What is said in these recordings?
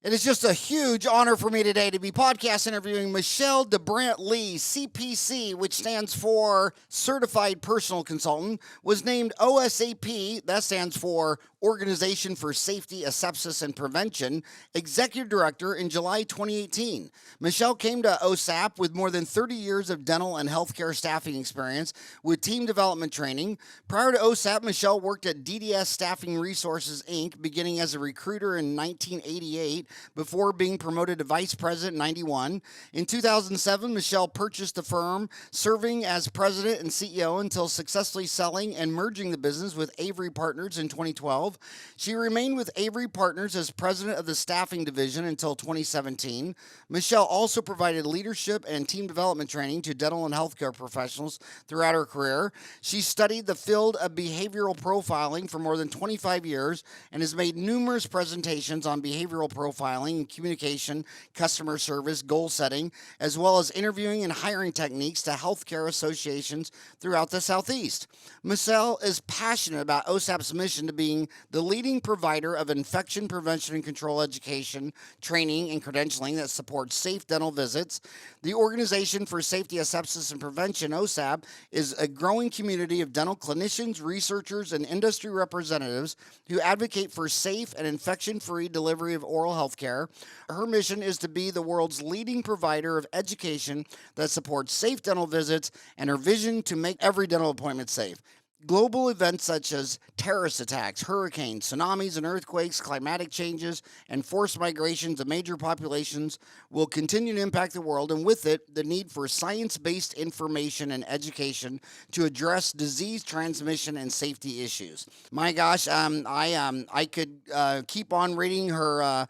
It is just a huge honor for me today to be podcast interviewing Michelle DeBrant-Lee, CPC, which stands for Certified Personal Consultant, was named OSAP, that stands for Organization for Safety, Asepsis, and Prevention, Executive Director in July 2018. Michelle came to OSAP with more than 30 years of dental and healthcare staffing experience with team development training. Prior to OSAP, Michelle worked at DDS Staffing Resources Inc., beginning as a recruiter in 1988 before being promoted to Vice President in 91. In 2007, Michelle purchased the firm, serving as President and CEO until successfully selling and merging the business with Avery Partners in 2012. She remained with Avery Partners as President of the Staffing Division until 2017. Michelle also provided leadership and team development training to dental and healthcare professionals throughout her career. She studied the field of behavioral profiling for more than 25 years and has made numerous presentations on behavioral profiling, communication, customer service, goal setting, as well as interviewing and hiring techniques to healthcare associations throughout the Southeast. Michelle is passionate about OSAP's mission to being the leading provider of infection prevention and control education, training, and credentialing that supports safe dental visits. The Organization for Safety, Asepsis, and Prevention, OSAP, is a growing community of dental clinicians, researchers, and industry representatives who advocate for safe and infection-free delivery of oral health care. Her mission is to be the world's leading provider of education that supports safe dental visits, and her vision to make every dental appointment safe. Global events such as terrorist attacks, hurricanes, tsunamis and earthquakes, climatic changes, and forced migrations of major populations will continue to impact the world, and with it, the need for science-based information and education to address disease transmission and safety issues. My gosh, I could keep on reading her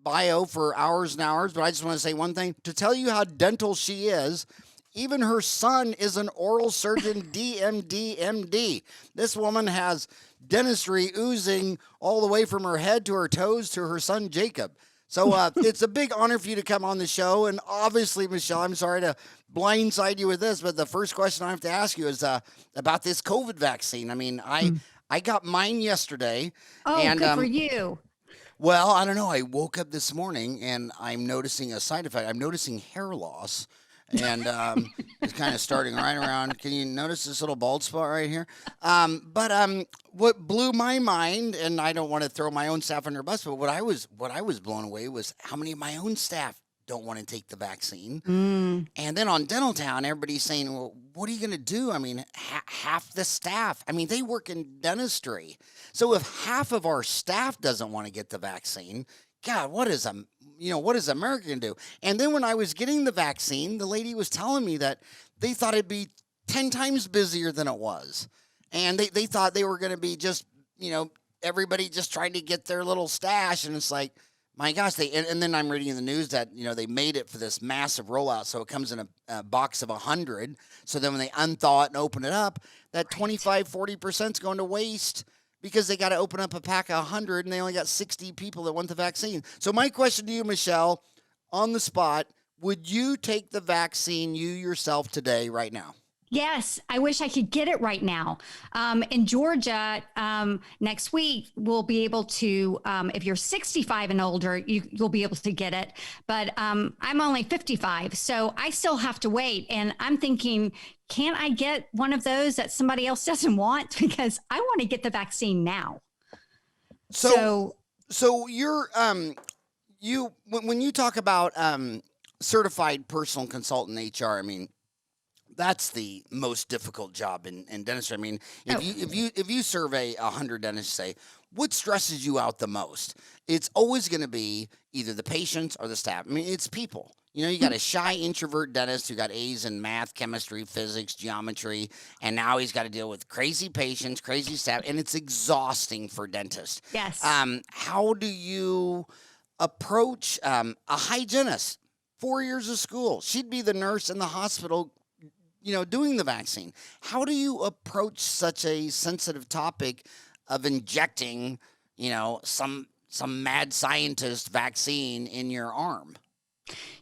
bio for hours and hours, but I just want to say one thing. To tell you how dental she is, even her son is an oral surgeon, DMD, MD. This woman has dentistry oozing all the way from her head to her toes to her son, Jacob. So it's a big honor for you to come on the show. And obviously, Michelle, I'm sorry to blindside you with this, but the first question I have to ask you is about this COVID vaccine. I mean, I got mine yesterday. Oh, and, good for you. Well, I don't know. I woke up this morning and I'm noticing a side effect. I'm noticing hair loss. And it's kind of starting right around. Can you notice this little bald spot right here? But what blew my mind, and I don't want to throw my own staff under the bus, but what I was blown away was how many of my own staff don't want to take the vaccine. And then on Dental Town, everybody's saying, well, what are you going to do? I mean, half the staff, I mean, they work in dentistry. So if half of our staff doesn't want to get the vaccine, God, what is America going to do? And then when I was getting the vaccine, the lady was telling me that they thought it'd be 10 times busier than it was. And they thought they were going to be just, everybody just trying to get their little stash. And it's like, my gosh, and then I'm reading in the news that, they made it for this massive rollout. So it comes in a box of 100. So then when they unthaw it and open it up, that 25, 40% is going to waste, because they got to open up a pack of 100 and they only got 60 people that want the vaccine. So my question to you, Michelle, on the spot, would you take the vaccine you yourself today, right now? Yes, I wish I could get it right now. In Georgia, next week, we'll be able to, if you're 65 and older, you'll be able to get it. But I'm only 55, so I still have to wait. And I'm thinking, can I get one of those that somebody else doesn't want? Because I want to get the vaccine now. So you're, when you talk about certified personal consultant HR, I mean, that's the most difficult job in dentistry. I mean, if you survey 100 dentists, say, what stresses you out the most? It's always going to be either the patients or the staff. I mean, it's people. You got a shy introvert dentist who got A's in math, chemistry, physics, geometry, and now he's got to deal with crazy patients, crazy staff, and it's exhausting for dentists. Yes. How do you approach a hygienist? 4 years of school. She'd be the nurse in the hospital, doing the vaccine. How do you approach such a sensitive topic of injecting, some mad scientist vaccine in your arm?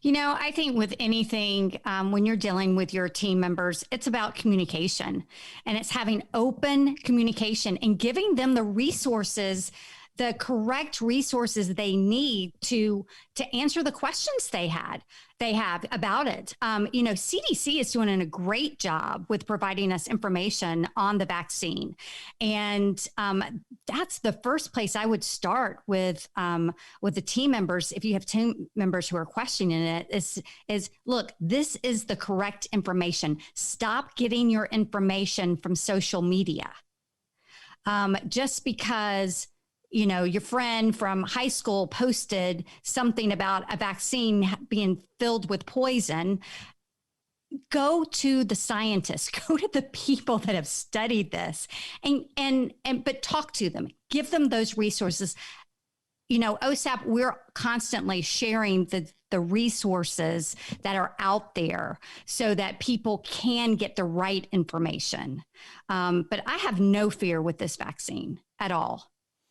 I think with anything, when you're dealing with your team members, it's about communication, and it's having open communication and giving them the resources the correct resources they need to answer the questions they have about it. CDC is doing a great job with providing us information on the vaccine, and that's the first place I would start with the team members. If you have team members who are questioning it, is look, this is the correct information. Stop getting your information from social media. Just because your friend from high school posted something about a vaccine being filled with poison, go to the scientists, go to the people that have studied this, but talk to them, give them those resources. OSAP, we're constantly sharing the resources that are out there so that people can get the right information. But I have no fear with this vaccine at all.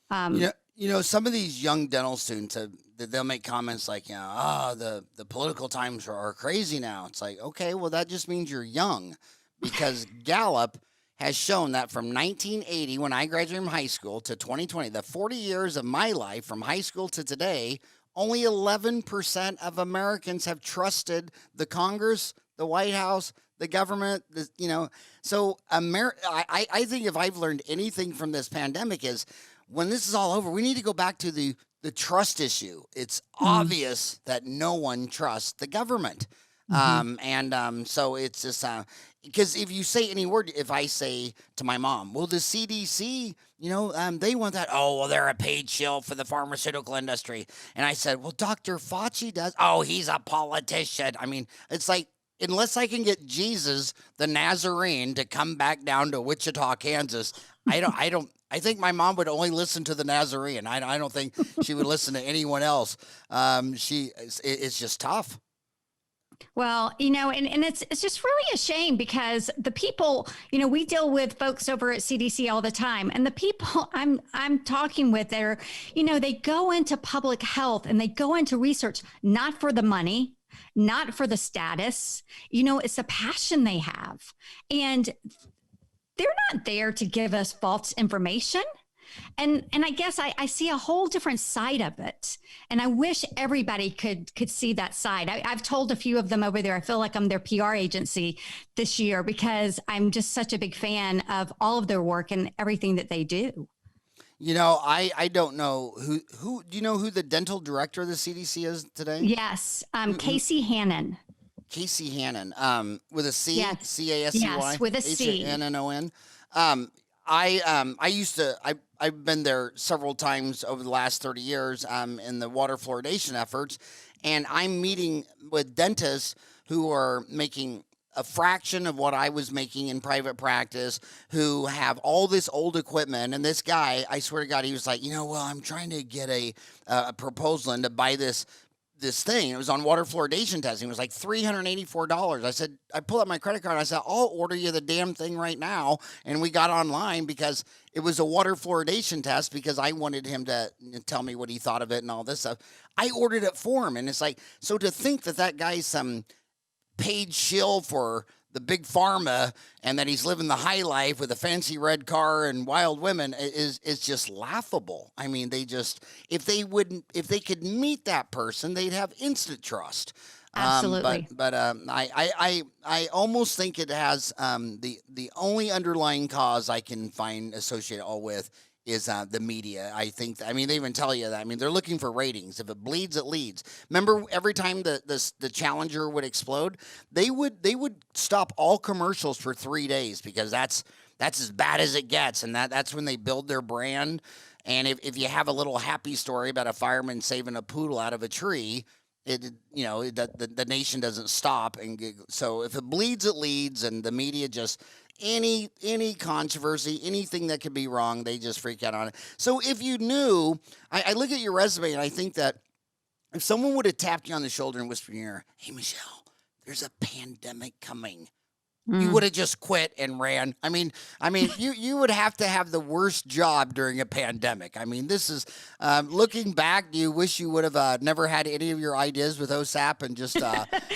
Some of these young dental students, they'll make comments like, the political times are crazy now. It's like, okay, well, that just means you're young, because Gallup has shown that from 1980, when I graduated from high school, to 2020, the 40 years of my life from high school to today, only 11% of Americans have trusted the Congress, the White House, the government. So I think if I've learned anything from this pandemic is, when this is all over, we need to go back to the trust issue. It's obvious that no one trusts the government. So it's just, because if you say any word, if I say to my mom, well, the CDC, they want that. Oh, well, they're a paid shill for the pharmaceutical industry. And I said, well, Dr. Fauci does. Oh, he's a politician. I mean, it's like, unless I can get Jesus, the Nazarene, to come back down to Wichita, Kansas, I think my mom would only listen to the Nazarene. I don't think she would listen to anyone else. It's just tough. Well, and it's just really a shame, because the people, we deal with folks over at CDC all the time, and the people I'm talking with, they go into public health and they go into research, not for the money, not for the status, it's a passion they have. And they're not there to give us false information. And I guess I see a whole different side of it. And I wish everybody could see that side. I've told a few of them over there, I feel like I'm their PR agency this year, because I'm just such a big fan of all of their work and everything that they do. I don't know who do you know who the dental director of the CDC is today? Yes. Casey Hannon. Casey Hannon, with a C, Yes. C-A-S-C-Y? Yes, with a C. Hannon. I've been there several times over the last 30 years in the water fluoridation efforts, and I'm meeting with dentists who are making a fraction of what I was making in private practice, who have all this old equipment. And this guy, I swear to God, he was like, I'm trying to get a proposal in to buy this thing. It was on water fluoridation testing. It was like $384. I said, I pulled up my credit card. I said, I'll order you the damn thing right now. And we got online because it was a water fluoridation test, because I wanted him to tell me what he thought of it and all this stuff. I ordered it for him. And it's like, so to think that guy's some paid shill for the big pharma, and that he's living the high life with a fancy red car and wild women is just laughable. I mean, if they could meet that person, they'd have instant trust. Absolutely. I almost think it has the only underlying cause I can find associated all with is the media. I mean, they even tell you that. I mean, they're looking for ratings. If it bleeds, it leads. Remember, every time the Challenger would explode, they would stop all commercials for 3 days, because that's as bad as it gets, and that's when they build their brand. And if you have a little happy story about a fireman saving a poodle out of a tree, the nation doesn't stop. And so if it bleeds, it leads, and the media just any controversy, anything that could be wrong, they just freak out on it. So if you knew, I look at your resume and I think that if someone would have tapped you on the shoulder and whispered in your ear, hey, Michelle, there's a pandemic coming, you would have just quit and ran. I mean, you would have to have the worst job during a pandemic. I mean, this is, looking back, do you wish you would have never had any of your ideas with OSAP and just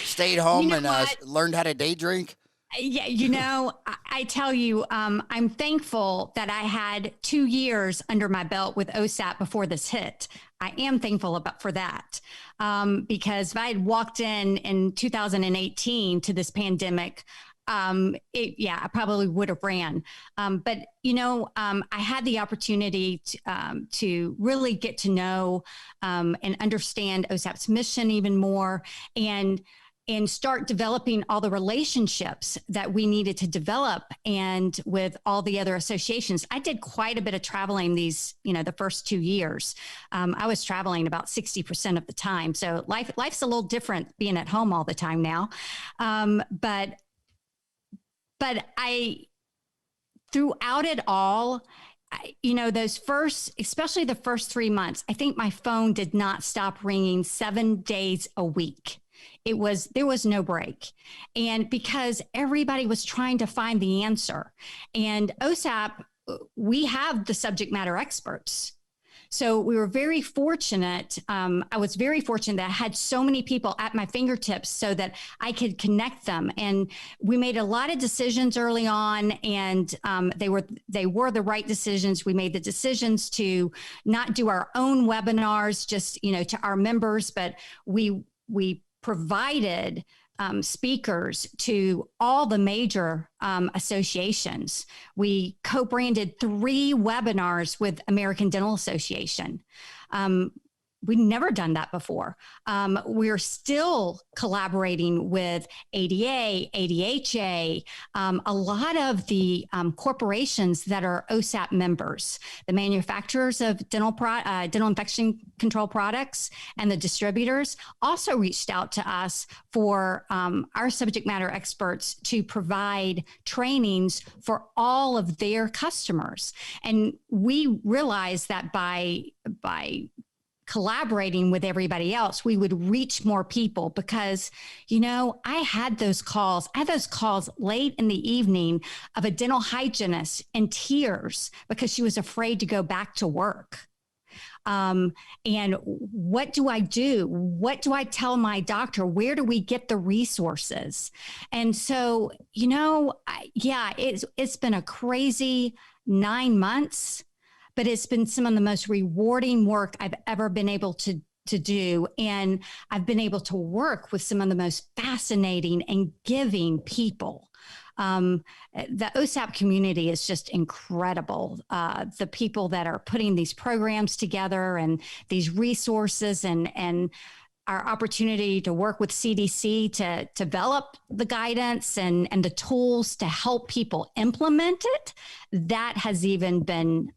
stayed home and learned how to day drink? Yeah, I tell you, I'm thankful that I had 2 years under my belt with OSAP before this hit. I am thankful for that, because if I had walked in 2018 to this pandemic, I probably would have ran. But I had the opportunity to really get to know and understand OSAP's mission even more, and start developing all the relationships that we needed to develop, and with all the other associations. I did quite a bit of traveling the first 2 years. I was traveling about 60% of the time. So life's a little different being at home all the time now. But throughout it all, especially the first 3 months, I think my phone did not stop ringing 7 days a week. There was no break. And because everybody was trying to find the answer, and OSAP, we have the subject matter experts. So we were very fortunate. I was very fortunate that I had so many people at my fingertips so that I could connect them. And we made a lot of decisions early on, and they were the right decisions. We made the decisions to not do our own webinars, just to our members, but we provided speakers to all the major associations. We co-branded 3 webinars with American Dental Association. We'd never done that before. We're still collaborating with ADA, ADHA, a lot of the corporations that are OSAP members, the manufacturers of dental infection control products, and the distributors also reached out to us for our subject matter experts to provide trainings for all of their customers. And we realized that by collaborating with everybody else, we would reach more people, because, I had those calls late in the evening of a dental hygienist in tears because she was afraid to go back to work. And what do I do? What do I tell my doctor? Where do we get the resources? And so, it's been a crazy 9 months, but it's been some of the most rewarding work I've ever been able to do. And I've been able to work with some of the most fascinating and giving people. The OSAP community is just incredible. The people that are putting these programs together and these resources, and our opportunity to work with CDC to develop the guidance and the tools to help people implement it, that has even been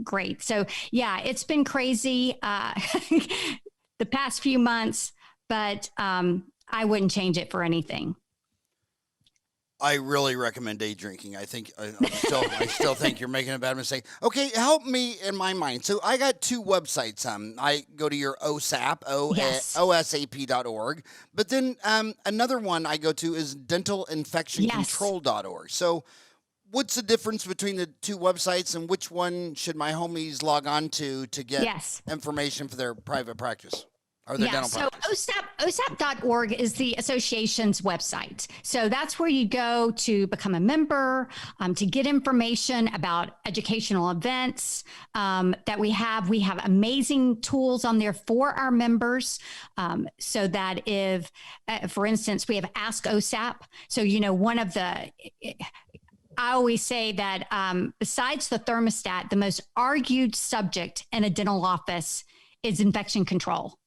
great. So it's been crazy the past few months, but I wouldn't change it for anything. I really recommend day drinking. I still think you're making a bad mistake. Okay, help me in my mind. So I got 2 websites. I go to your OSAP, OSAP.org. But then another one I go to is dentalinfectioncontrol.org. So what's the difference between the 2 websites, and which one should my homies log on to get information for their private practice? So OSAP.org is the association's website. So that's where you go to become a member, to get information about educational events that we have. We have amazing tools on there for our members, so that if, for instance, we have Ask OSAP. So, one of the... I always say that besides the thermostat, the most argued subject in a dental office is infection control.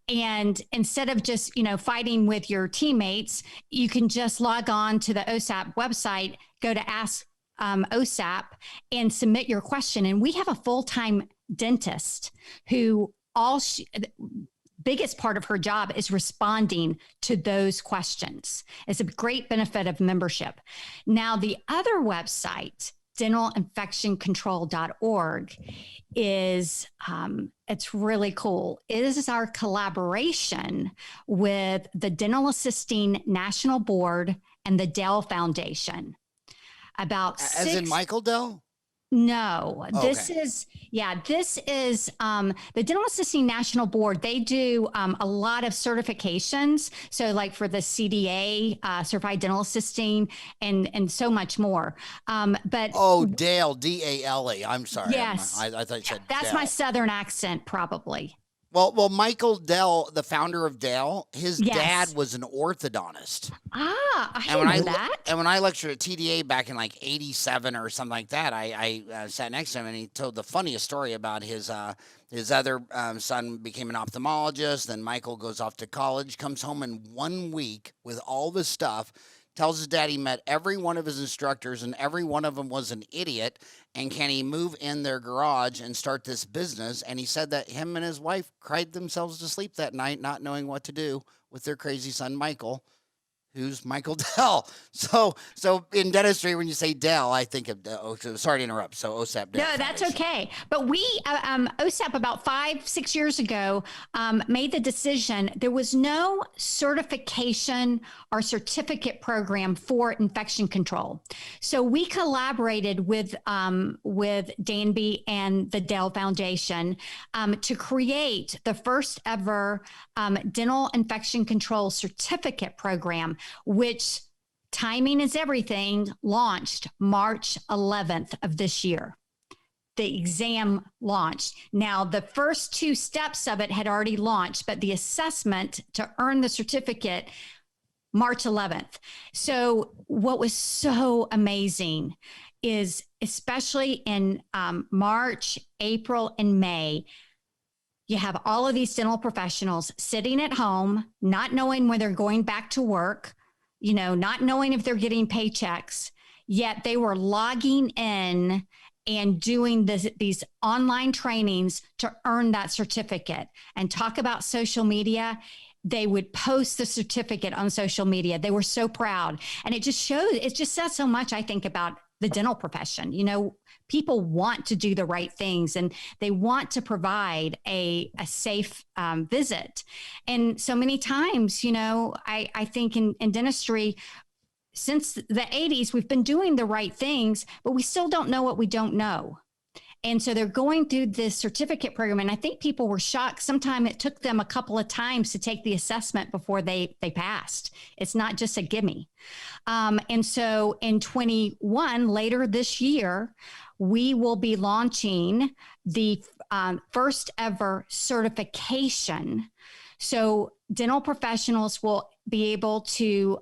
And instead of just, fighting with your teammates, you can just log on to the OSAP website, go to Ask OSAP, and submit your question. And we have a full-time dentist who biggest part of her job is responding to those questions. It's a great benefit of membership. Now, the other website, dentalinfectioncontrol.org, is it's really cool. It is our collaboration with the Dental Assisting National Board and the Dell Foundation. As in Michael Dell? No, this Okay. is, the Dental Assisting National Board. They do a lot of certifications. So like for the CDA, Certified Dental Assisting, and so much more. But Oh, Dale, Dale. I'm sorry. yes, I thought you said that's my Dell. Southern accent, probably. Well, Michael Dell, the founder of Dell, his dad Yes. was an orthodontist. I And when didn't know that. and when I lectured at TDA back in like '87 or something like that, I sat next to him and he told the funniest story about his other son became an ophthalmologist. Then Michael goes off to college, comes home in 1 week with all this stuff. Tells his dad he met every one of his instructors and every one of them was an idiot. And can he move in their garage and start this business? And he said that him and his wife cried themselves to sleep that night, not knowing what to do with their crazy son, Michael, who's Michael Dell. So in dentistry, when you say Dell, I think of, sorry to interrupt. So OSAP Dell No, that's Foundation. okay. But we, OSAP, about 5-6 years ago, made the decision. There was no certification or certificate program for infection control. So we collaborated with Danby and the Dell Foundation to create the first ever dental infection control certificate program, which, timing is everything, launched March 11th of this year. The exam launched. Now, the first 2 steps of it had already launched, but the assessment to earn the certificate, March 11th. So what was so amazing is, especially in March, April, and May, you have all of these dental professionals sitting at home, not knowing when they're going back to work, not knowing if they're getting paychecks, yet they were logging in and doing these online trainings to earn that certificate. And talk about social media. They would post the certificate on social media. They were so proud. And it just says so much, I think, about the dental profession. People want to do the right things and they want to provide a safe visit. And so many times, I think in dentistry, since the 80s, we've been doing the right things, but we still don't know what we don't know. And so they're going through this certificate program. And I think people were shocked. Sometimes it took them a couple of times to take the assessment before they passed. It's not just a gimme. And so in 21, later this year, we will be launching the first ever certification. So dental professionals will be able to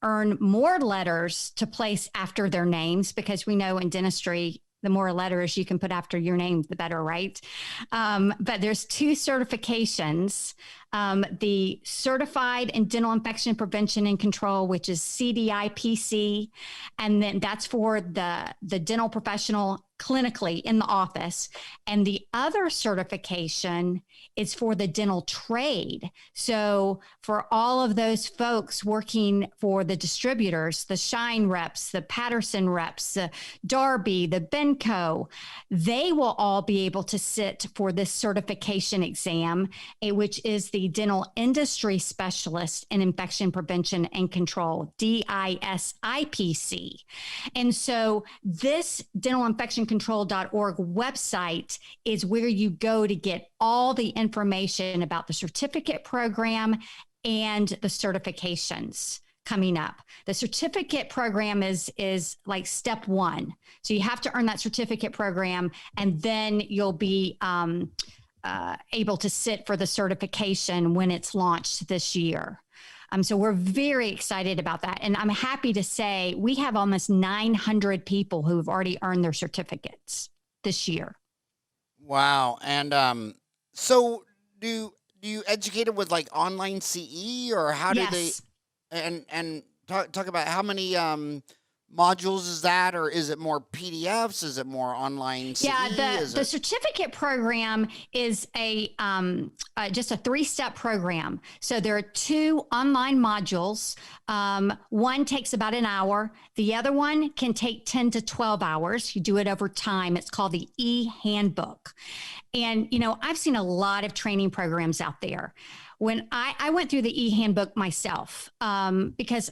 earn more letters to place after their names, because we know in dentistry, the more letters you can put after your name, the better, right? But there's 2 certifications. The Certified in Dental Infection Prevention and Control, which is CDIPC, and then that's for the dental professional clinically in the office. And the other certification is for the dental trade. So for all of those folks working for the distributors, the Shine reps, the Patterson reps, the Darby, the Benco, they will all be able to sit for this certification exam, which is the Dental Industry Specialist in Infection Prevention and Control, DISIPC. And so this dentalinfectioncontrol.org website is where you go to get all the information about the certificate program and the certifications coming up. The certificate program is like step 1. So you have to earn that certificate program, and then you'll be able to sit for the certification when it's launched this year. So we're very excited about that. And I'm happy to say we have almost 900 people who have already earned their certificates this year. Wow. And so do you educate them with like online CE, or how do they? Yes. And talk about how many modules is that, or is it more PDFs? Is it more online CE? Yeah, the certificate program is a just a 3-step program. So there are 2 online modules. One takes about an hour. The other one can take 10 to 12 hours. You do it over time. It's called the e-handbook. And, I've seen a lot of training programs out there. When I went through the e-handbook myself, because,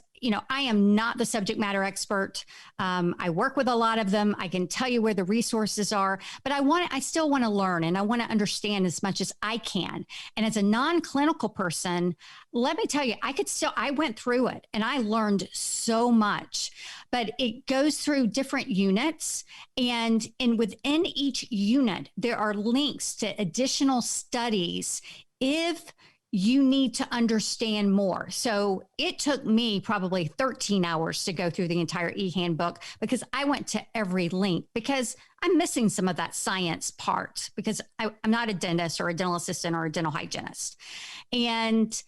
I am not the subject matter expert. I work with a lot of them. I can tell you where the resources are, but I still want to learn, and I want to understand as much as I can. And as a non-clinical person, let me tell you, I went through it and I learned so much, but it goes through different units, and within each unit, there are links to additional studies if you need to understand more. So it took me probably 13 hours to go through the entire e-handbook, because I went to every link, because I'm missing some of that science part, because I'm not a dentist or a dental assistant or a dental hygienist. And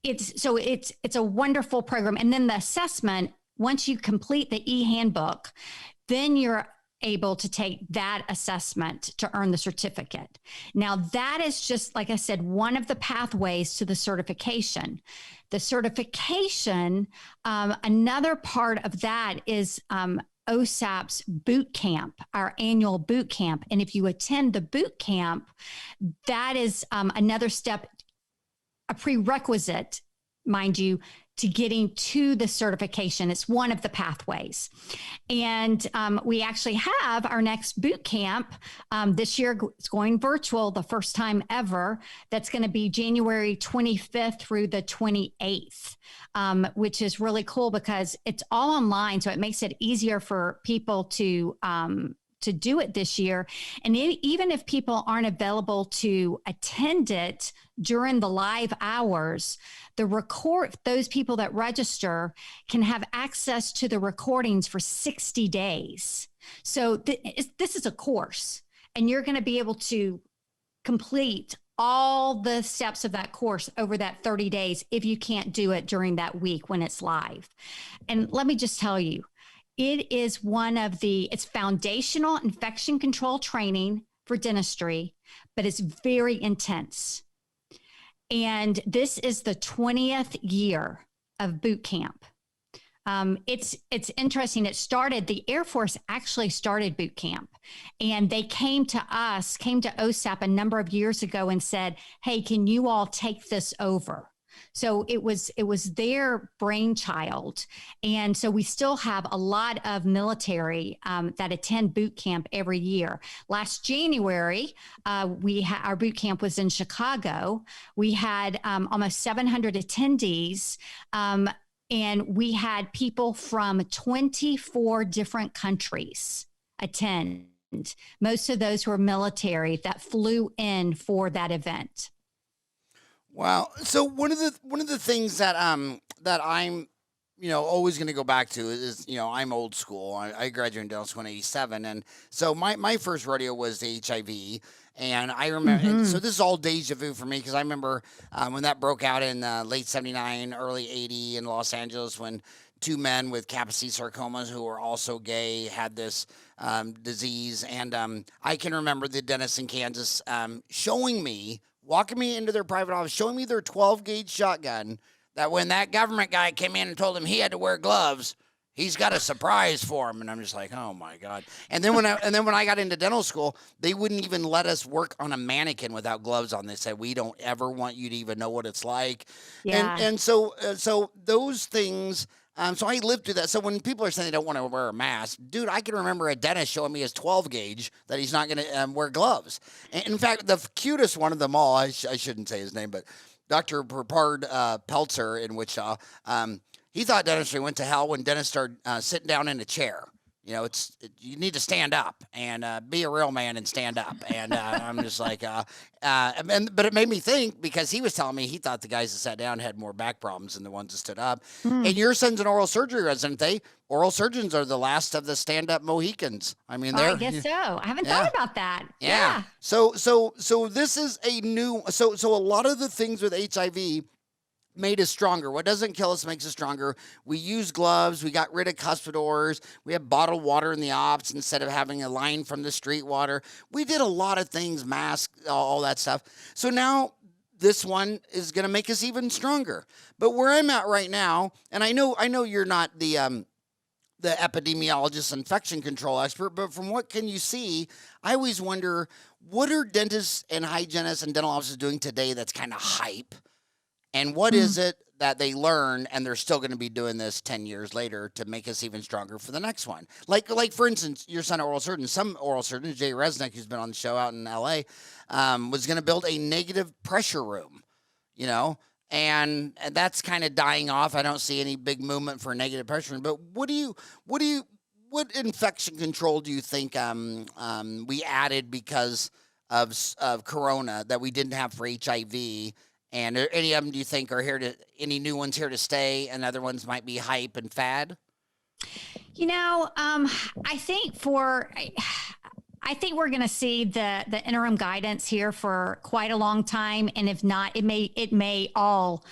it's a wonderful program. And then the assessment, once you complete the e-handbook, then you're able to take that assessment to earn the certificate. Now, that is just, like I said, one of the pathways to the certification. The certification, another part of that is OSAP's boot camp, our annual boot camp. And if you attend the boot camp, that is another step, a prerequisite, mind you, to getting to the certification. It's one of the pathways. And we actually have our next boot camp this year. It's going virtual, the first time ever. That's going to be January 25th through the 28th, which is really cool because it's all online. So it makes it easier for people to do it this year. And even if people aren't available to attend it during the live hours, those people that register can have access to the recordings for 60 days. So this is a course, and you're going to be able to complete all the steps of that course over that 30 days if you can't do it during that week when it's live. And let me just tell you, it is it's foundational infection control training for dentistry, but it's very intense. And this is the 20th year of boot camp. It's interesting. The Air Force actually started boot camp, and they came to OSAP a number of years ago and said, hey, can you all take this over? So it was their brainchild. And so we still have a lot of military that attend boot camp every year. Last January, our boot camp was in Chicago. We had almost 700 attendees. And we had people from 24 different countries attend. Most of those were military that flew in for that event. Wow. So one of the things that that I'm always going to go back to is I'm old school. I graduated in dental school in '87, and so my first rodeo was the HIV. And I remember, and so this is all deja vu for me, because I remember when that broke out in late '79, early '80 in Los Angeles, when two men with Kaposi sarcomas who were also gay had this disease. And I can remember the dentist in Kansas walking me into their private office, showing me their 12-gauge shotgun, that when that government guy came in and told him he had to wear gloves, he's got a surprise for him. And I'm just like, oh my God. And then when I got into dental school, they wouldn't even let us work on a mannequin without gloves on. They said, we don't ever want you to even know what it's like. Yeah. And so those things, so I lived through that. So when people are saying they don't want to wear a mask, dude, I can remember a dentist showing me his 12-gauge that he's not going to wear gloves. And in fact, the cutest one of them all, I shouldn't say his name, but Dr. Perpard Peltzer in Wichita, he thought dentistry went to hell when dentists started sitting down in a chair. You need to stand up and be a real man and stand up. And I'm just like, but it made me think, because he was telling me he thought the guys that sat down had more back problems than the ones that stood up. And your son's an oral surgery resident. Oral surgeons are the last of the stand-up Mohicans. I mean, I guess so. I haven't thought about that. Yeah. So this is a new. So a lot of the things with HIV made us stronger. What doesn't kill us makes us stronger. We use gloves. We got rid of cuspidors. We have bottled water in the ops instead of having a line from the street water. We did a lot of things, masks, all that stuff. So now this one is going to make us even stronger. But where I'm at right now, and I know you're not the epidemiologist, infection control expert, but from what can you see, I always wonder, what are dentists and hygienists and dental offices doing today that's kind of hype? And what is it that they learn, and they're still going to be doing this 10 years later to make us even stronger for the next one. Like for instance, your son, oral surgeon, some oral surgeons, Jay Resnick, who's been on the show out in LA, was going to build a negative pressure room, you know, and that's kind of dying off. I don't see any big movement for a negative pressure room. But what infection control do you think we added because of Corona that we didn't have for HIV? And are any of them, do you think, any new ones here to stay, and other ones might be hype and fad? You know, I think we're going to see the interim guidance here for quite a long time, and if not, it may all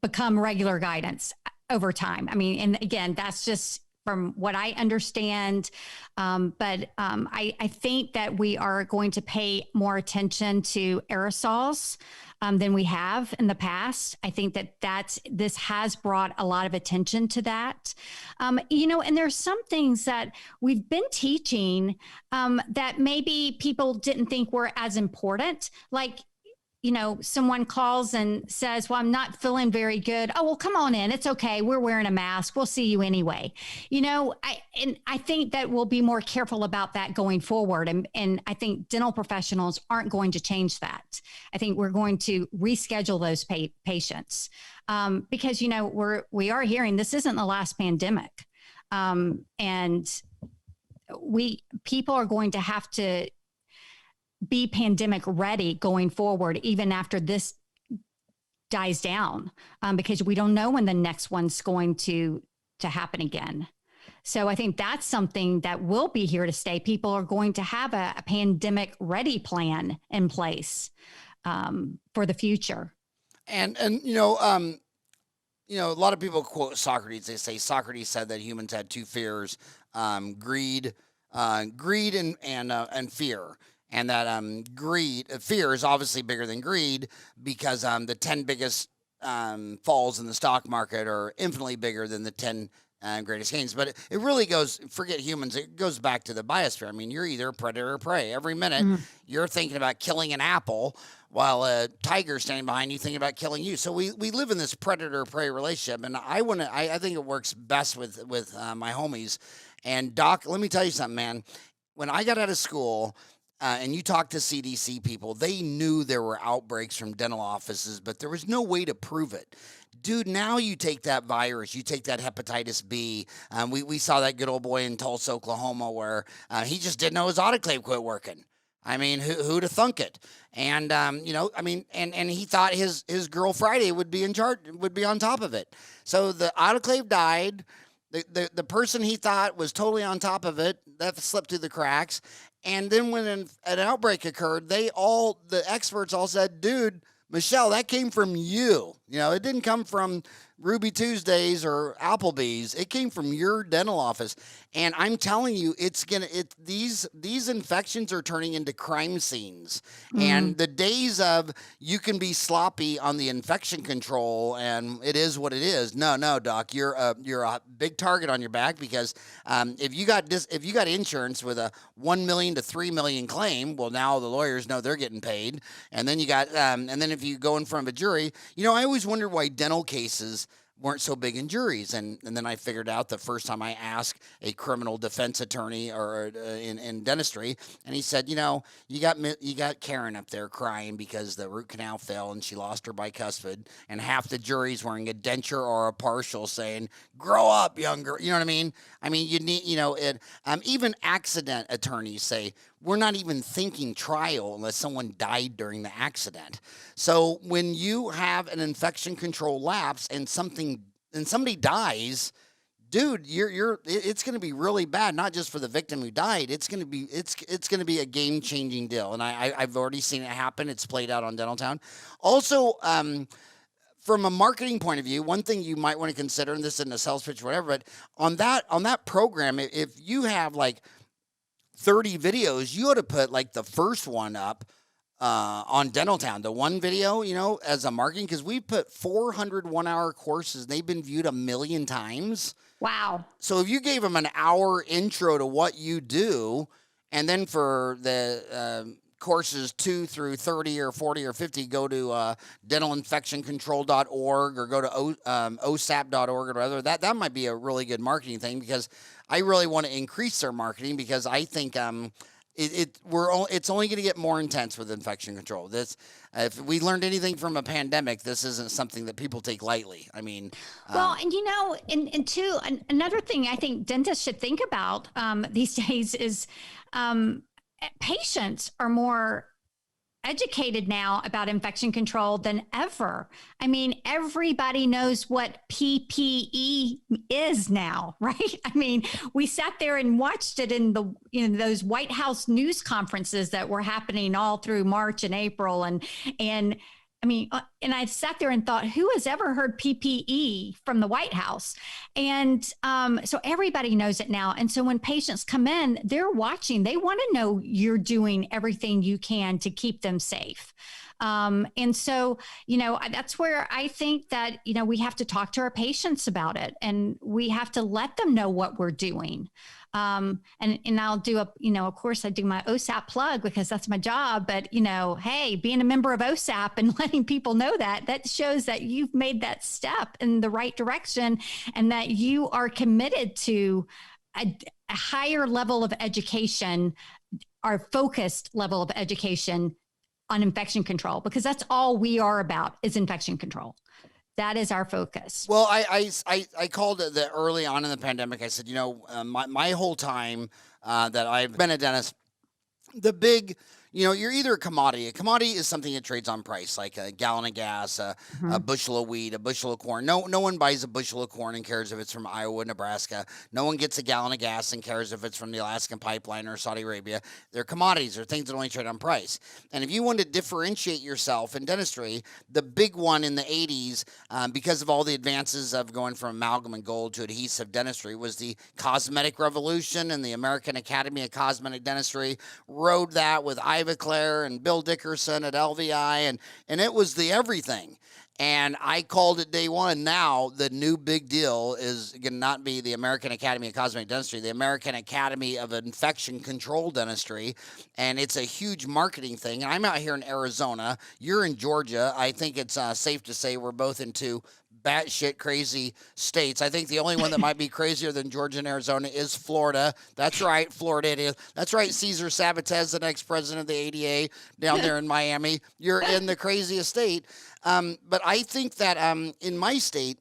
become regular guidance over time. I mean, and again, that's just from what I understand. But I think that we are going to pay more attention to aerosols than we have in the past. I think this has brought a lot of attention to that. You know, and there's some things that we've been teaching that maybe people didn't think were as important, like, you know, someone calls and says, well, I'm not feeling very good. Oh, well, come on in. It's okay. We're wearing a mask. We'll see you anyway. You know, I think that we'll be more careful about that going forward. And I think dental professionals aren't going to change that. I think we're going to reschedule those patients because, you know, we are hearing this isn't the last pandemic. And people are going to have to be pandemic ready going forward, even after this dies down, because we don't know when the next one's going to happen again. So I think that's something that will be here to stay. People are going to have a pandemic ready plan in place for the future. And you know, a lot of people quote Socrates. They say Socrates said that humans had two fears: greed and fear. And that fear is obviously bigger than greed because the 10 biggest falls in the stock market are infinitely bigger than the 10 greatest gains. But it really goes, forget humans, it goes back to the biosphere. I mean, you're either predator or prey. Every minute you're thinking about killing an apple while a tiger standing behind you thinking about killing you. So we live in this predator-prey relationship. And I think it works best with my homies. And Doc, let me tell you something, man. When I got out of school, and you talk to CDC people, they knew there were outbreaks from dental offices, but there was no way to prove it. Dude, now you take that virus, you take that hepatitis B. We saw that good old boy in Tulsa, Oklahoma, where he just didn't know his autoclave quit working. I mean, who'd have thunk it? And, you know, I mean, and he thought his girl Friday would be in charge, would be on top of it. So the autoclave died. The person he thought was totally on top of it, that slipped through the cracks. And then when an outbreak occurred, the experts all said, dude, Michelle, that came from you. You know, it didn't come from Ruby Tuesdays or Applebee's. It came from your dental office. And I'm telling you, these infections are turning into crime scenes. And the days of you can be sloppy on the infection control and it is what it is. No, Doc, you're a big target on your back because if you got insurance with a 1 million to 3 million claim, well, now the lawyers know they're getting paid. And then you got and then if you go in front of a jury, you know, I always wondered why dental cases weren't so big in juries. And then I figured out the first time I asked a criminal defense attorney or in dentistry, and he said, you know, you got Karen up there crying because the root canal fell and she lost her bicuspid, and half the jury's wearing a denture or a partial saying, grow up, young girl. You know what I mean? I mean, you need, you know, even accident attorneys say, we're not even thinking trial unless someone died during the accident. So when you have an infection control lapse and somebody dies, dude, it's going to be really bad. Not just for the victim who died. It's going to be a game changing deal. And I've already seen it happen. It's played out on Dental Town. Also, from a marketing point of view, one thing you might want to consider, and this isn't a sales pitch or whatever, but on that program, if you have like 30 videos, you ought to put like the first one up on Dental Town, the one video, you know, as a marketing, because we put 400 1-hour courses and they've been viewed 1 million times. Wow. So if you gave them an hour intro to what you do, and then for the courses 2 through 30 or 40 or 50, go to dentalinfectioncontrol.org or go to OSAP.org or whatever. That might be a really good marketing thing, because I really want to increase their marketing, because I think it's only going to get more intense with infection control. If we learned anything from a pandemic, this isn't something that people take lightly. I mean, well, and and two, another thing I think dentists should think about these days is patients are more educated now about infection control than ever. I mean, everybody knows what PPE is now, right? I mean, we sat there and watched it in those White House news conferences that were happening all through March and April, and I mean, and I sat there and thought, who has ever heard PPE from the White House? And so everybody knows it now. And so when patients come in, they're watching. They want to know you're doing everything you can to keep them safe. And so, that's where I think that, we have to talk to our patients about it, and we have to let them know what we're doing. And I'll do of course I do my OSAP plug, because that's my job. But, hey, being a member of OSAP and letting people know that shows that you've made that step in the right direction, and that you are committed to a higher level of education, our focused level of education on infection control, because that's all we are about, is infection control. That is our focus. Well, I called it the early on in the pandemic. I said, my whole time that I've been a dentist, the big, you're either a commodity. A commodity is something that trades on price, like a gallon of gas, a bushel of wheat, a bushel of corn. No one buys a bushel of corn and cares if it's from Iowa, Nebraska. No one gets a gallon of gas and cares if it's from the Alaskan pipeline or Saudi Arabia. They're commodities. They're things that only trade on price. And if you want to differentiate yourself in dentistry, the big one in the 80s, because of all the advances of going from amalgam and gold to adhesive dentistry, was the Cosmetic Revolution, and the American Academy of Cosmetic Dentistry rode that with Claire and Bill Dickerson at LVI, and it was the everything. And I called it day one. Now the new big deal is going to not be the American Academy of Cosmetic Dentistry, the American Academy of Infection Control Dentistry, and it's a huge marketing thing. And I'm out here in Arizona. You're in Georgia. I think it's safe to say we're both in two batshit crazy states. I think the only one that might be crazier than Georgia and Arizona is Florida. That's right, Florida it is. That's right, Cesar Sabatez, the next president of the ADA down there in Miami. You're in the craziest state. But I think that in my state,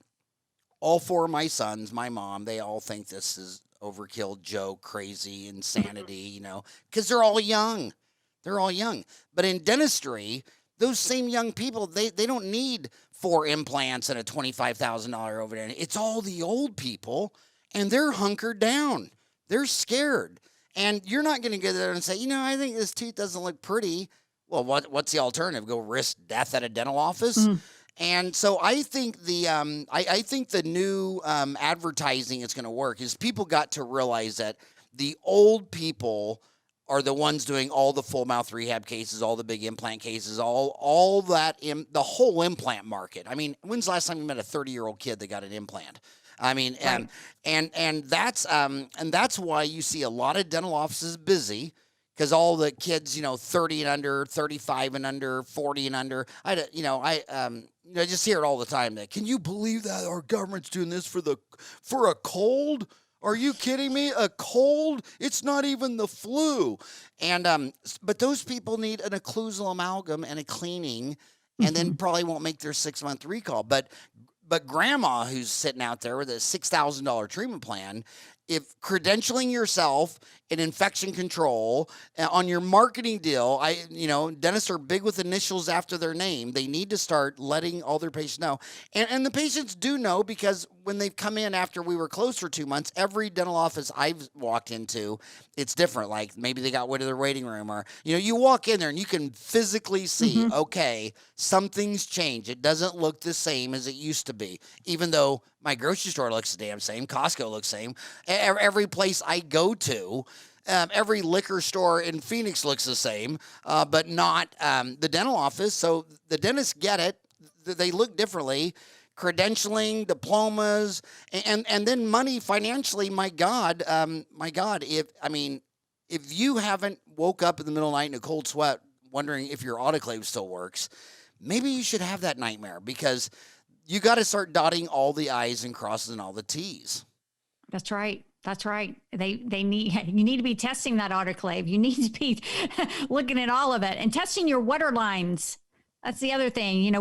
all 4 of my sons, my mom, they all think this is overkill, joke, crazy, insanity, because they're all young. They're all young. But in dentistry, those same young people, they don't need 4 implants and a $25,000 over there. It's all the old people, and they're hunkered down. They're scared. And you're not going to get there and say, I think this tooth doesn't look pretty. Well, what's the alternative? Go risk death at a dental office? And so I think I think the new advertising is going to work is people got to realize that the old people are the ones doing all the full mouth rehab cases, all the big implant cases, all that, the whole implant market. I mean, when's the last time you met a 30-year-old kid that got an implant? I mean, right. and that's why you see a lot of dental offices busy, because all the kids, 30 and under, 35 and under, 40 and under, I just hear it all the time. That, can you believe that our government's doing this for a cold? Are you kidding me? A cold? It's not even the flu. And but those people need an occlusal amalgam and a cleaning, and then probably won't make their 6-month recall. But grandma who's sitting out there with a $6,000 treatment plan, if credentialing yourself in infection control on your marketing deal, dentists are big with initials after their name. They need to start letting all their patients know. And the patients do know, because when they've come in after we were closed for 2 months, every dental office I've walked into, it's different. Like maybe they got rid of their waiting room, or, you walk in there and you can physically see, okay, something's changed. It doesn't look the same as it used to be, even though my grocery store looks the damn same. Costco looks the same. Every place I go to, every liquor store in Phoenix looks the same, but not the dental office. So the dentists get it. They look differently. Credentialing, diplomas, and then money financially. My God, if you haven't woke up in the middle of the night in a cold sweat wondering if your autoclave still works, maybe you should have that nightmare, because you got to start dotting all the I's and crossing all the T's. That's right. That's right. You need to be testing that autoclave. You need to be looking at all of it and testing your water lines. That's the other thing.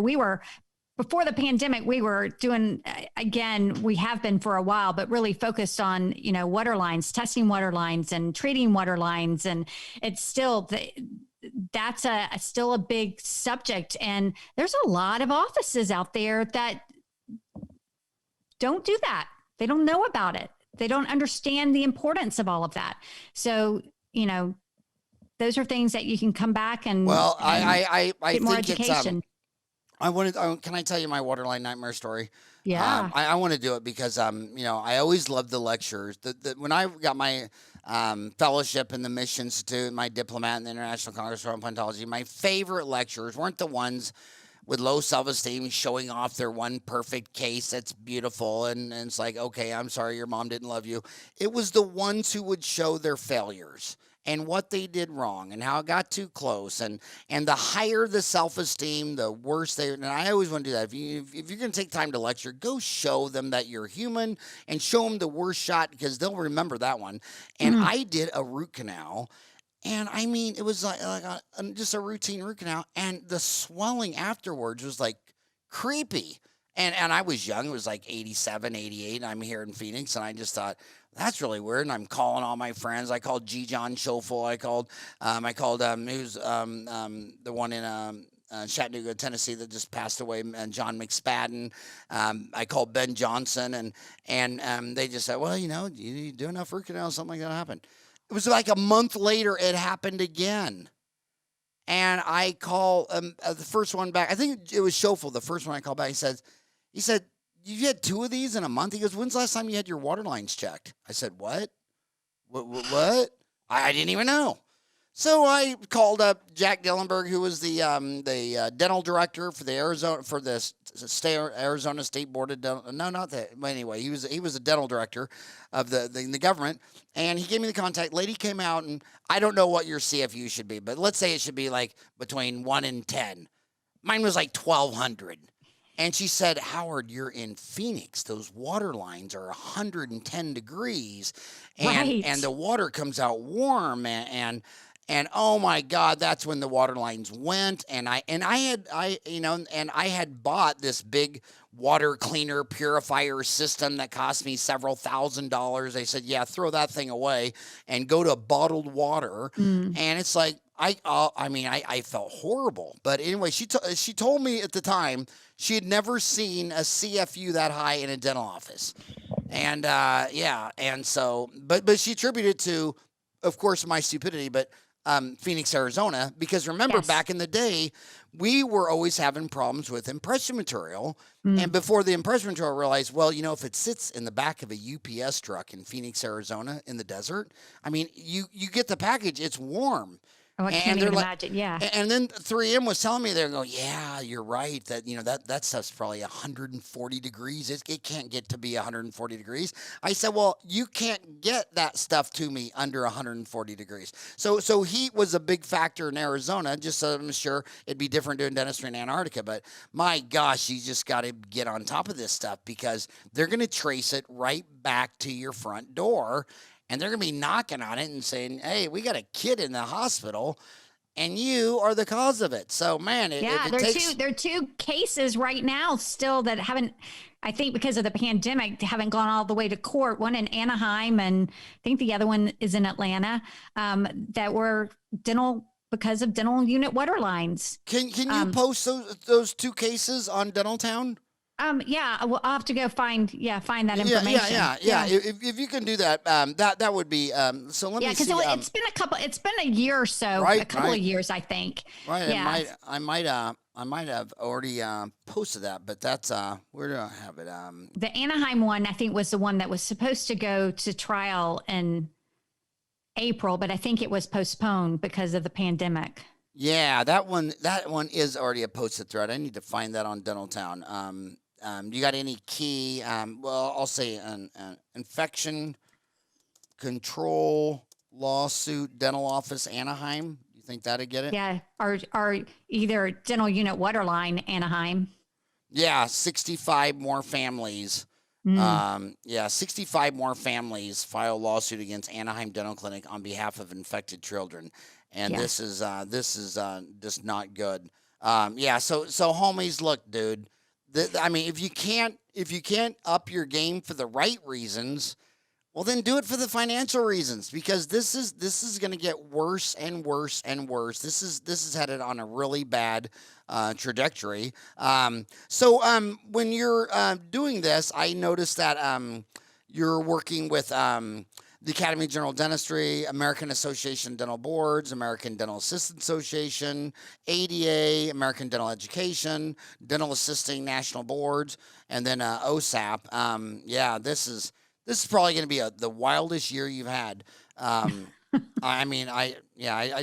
Before the pandemic, we were doing, again, we have been for a while, but really focused on, water lines, testing water lines and treating water lines. And it's still, that's still a big subject. And there's a lot of offices out there that don't do that. They don't know about it. They don't understand the importance of all of that. So, those are things that you can come back and I get more think education. Can I tell you my waterline nightmare story? Yeah. I want to do it because, I always loved the lectures. When I got my fellowship in the Mission Institute, my diplomat in the International Congress for Implantology, my favorite lectures weren't the ones with low self-esteem showing off their one perfect case that's beautiful, and it's like, okay, I'm sorry your mom didn't love you. It was the ones who would show their failures and what they did wrong and how it got too close, and the higher the self-esteem, the worse they. And I always want to do that. If you're going to take time to lecture, go show them that you're human and show them the worst shot, because they'll remember that one. And I did a root canal. And I mean, it was like just a routine root canal, and the swelling afterwards was like creepy. And I was young; it was like 87, 88. And I'm here in Phoenix, and I just thought that's really weird. And I'm calling all my friends. I called G. John Schoeffel. I called who's the one in Chattanooga, Tennessee, that just passed away, and John McSpadden. I called Ben Johnson, and they just said, well, you do enough root canals, something like that happened. It was like a month later, it happened again. And I call the first one back. I think it was Schoeffel, the first one I called back. He said, you had 2 of these in a month? He goes, when's the last time you had your water lines checked? I said, what? What? I didn't even know. So I called up Jack Dillenberg, who was the dental director for the Arizona State Board of Dental. No, not that. But anyway, he was the dental director of the government, and he gave me the contact. Lady came out, and I don't know what your CFU should be, but let's say it should be like between 1 and 10. Mine was like 1,200. And she said, Howard, you're in Phoenix. Those water lines are 110 degrees, and the water comes out warm, and oh my God, that's when the water lines went. And I had bought this big water cleaner purifier system that cost me several $1,000s. They said, yeah, throw that thing away and go to bottled water. And it's like, I felt horrible. But anyway, she told me at the time she had never seen a CFU that high in a dental office. And and so, but she attributed it to, of course, my stupidity, but Phoenix, Arizona, because remember, back in the day, we were always having problems with impression material. And before the impression material realized, well, if it sits in the back of a UPS truck in Phoenix, Arizona, in the desert, I mean, you get the package, it's warm. Oh, I can't even imagine. Yeah. And then 3M was telling me, they're going, yeah, you're right. That, that stuff's probably 140 degrees. It can't get to be 140 degrees. I said, well, you can't get that stuff to me under 140 degrees. So heat was a big factor in Arizona. Just so I'm sure it'd be different doing dentistry in Antarctica. But my gosh, you just got to get on top of this stuff, because they're going to trace it right back to your front door. And they're going to be knocking on it and saying, hey, we got a kid in the hospital, and you are the cause of it. So, man, there are 2 cases right now still that haven't, I think because of the pandemic, haven't gone all the way to court. One in Anaheim, and I think the other one is in Atlanta, that were because of dental unit water lines. Can you post those 2 cases on Dental Town? Yeah, I'll have to go find that information. Yeah. If you can do that, that would be. So let me see. Yeah, because it's been a year or so, a couple of years, I think. Right. Yeah. I might have already posted that, but that's where do I have it? The Anaheim one, I think, was the one that was supposed to go to trial in April, but I think it was postponed because of the pandemic. Yeah, that one is already a posted thread. I need to find that on Dental Town. You got any key? Well, I'll say an infection control lawsuit, dental office, Anaheim. You think that'd get it? Yeah, or either dental unit Waterline, Anaheim. Yeah, 65 more families. Mm, 65 more families file lawsuit against Anaheim Dental Clinic on behalf of infected children, and yeah. this is just not good. So homies, look, dude. I mean, if you can't up your game for the right reasons, well, then do it for the financial reasons, because this is going to get worse and worse and worse. This is headed on a really bad trajectory. When you're doing this, I noticed that you're working with the Academy of General Dentistry, American Association of Dental Boards, American Dental Assistant Association, ADA, American Dental Education, Dental Assisting National Boards, and then OSAP. This is probably going to be the wildest year you've had. I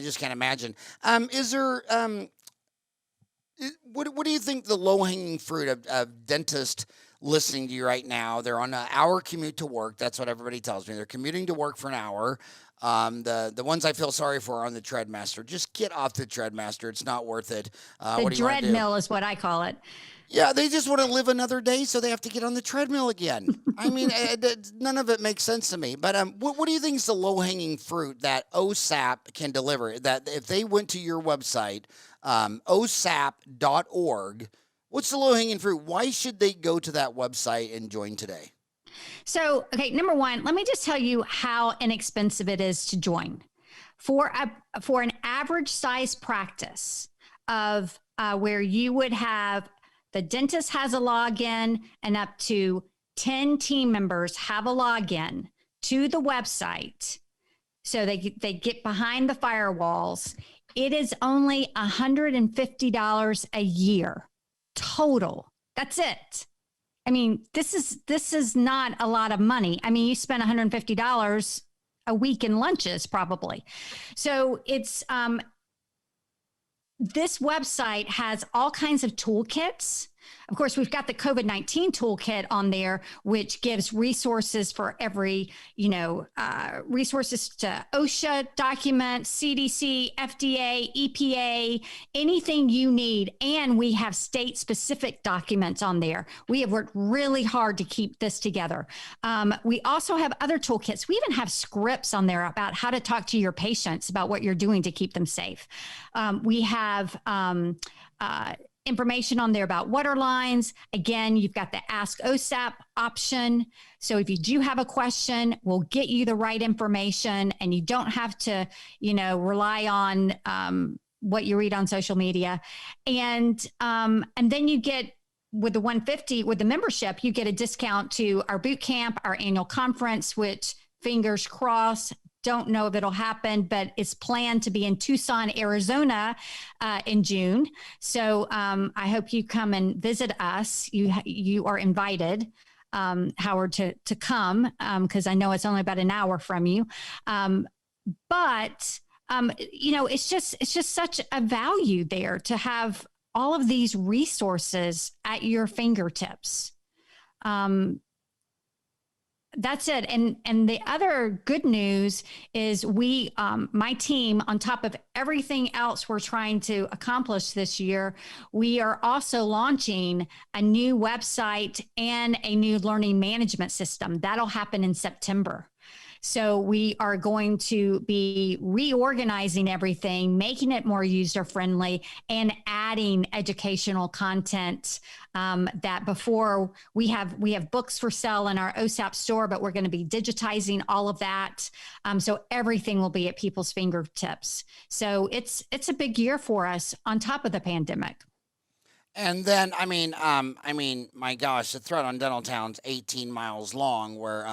just can't imagine. Is there what do you think the low hanging fruit of dentists listening to you right now? They're on an hour commute to work. That's what everybody tells me. They're commuting to work for an hour. The ones I feel sorry for are on the Treadmaster. Just get off the Treadmaster. It's not worth it. The What do you want to do? dreadmill is what I call it. Yeah, they just want to live another day, so they have to get on the treadmill again. I mean, none of it makes sense to me. But what do you think is the low-hanging fruit that OSAP can deliver? That if they went to your website, osap.org, what's the low-hanging fruit? Why should they go to that website and join today? So, okay, number one, let me just tell you how inexpensive it is to join. For an average size practice of where you would have the dentist has a login and up to 10 team members have a login to the website. So they get behind the firewalls. It is only $150 a year total. That's it. I mean, this is not a lot of money. I mean, you spend $150 a week in lunches probably. So it's this website has all kinds of toolkits. Of course, we've got the COVID-19 toolkit on there, which gives resources for every, resources to OSHA documents, CDC, FDA, EPA, anything you need. And we have state-specific documents on there. We have worked really hard to keep this together. We also have other toolkits. We even have scripts on there about how to talk to your patients about what you're doing to keep them safe. We have information on there about water lines. Again, you've got the Ask OSAP option. So if you do have a question, we'll get you the right information and you don't have to, rely on what you read on social media. And then you get, with the 150, with the membership, you get a discount to our boot camp, our annual conference, which fingers crossed, don't know if it'll happen, but it's planned to be in Tucson, Arizona in June. So I hope you come and visit us. You are invited, Howard, to come because I know it's only about an hour from you. But it's just such a value there to have all of these resources at your fingertips. That's it. And the other good news is my team, on top of everything else we're trying to accomplish this year, we are also launching a new website and a new learning management system. That'll happen in September. So we are going to be reorganizing everything, making it more user-friendly, and adding educational content that before we have books for sale in our OSAP store, but we're going to be digitizing all of that. So everything will be at people's fingertips. So it's a big year for us on top of the pandemic. And then, my gosh, the threat on Dental Town's 18 miles long, where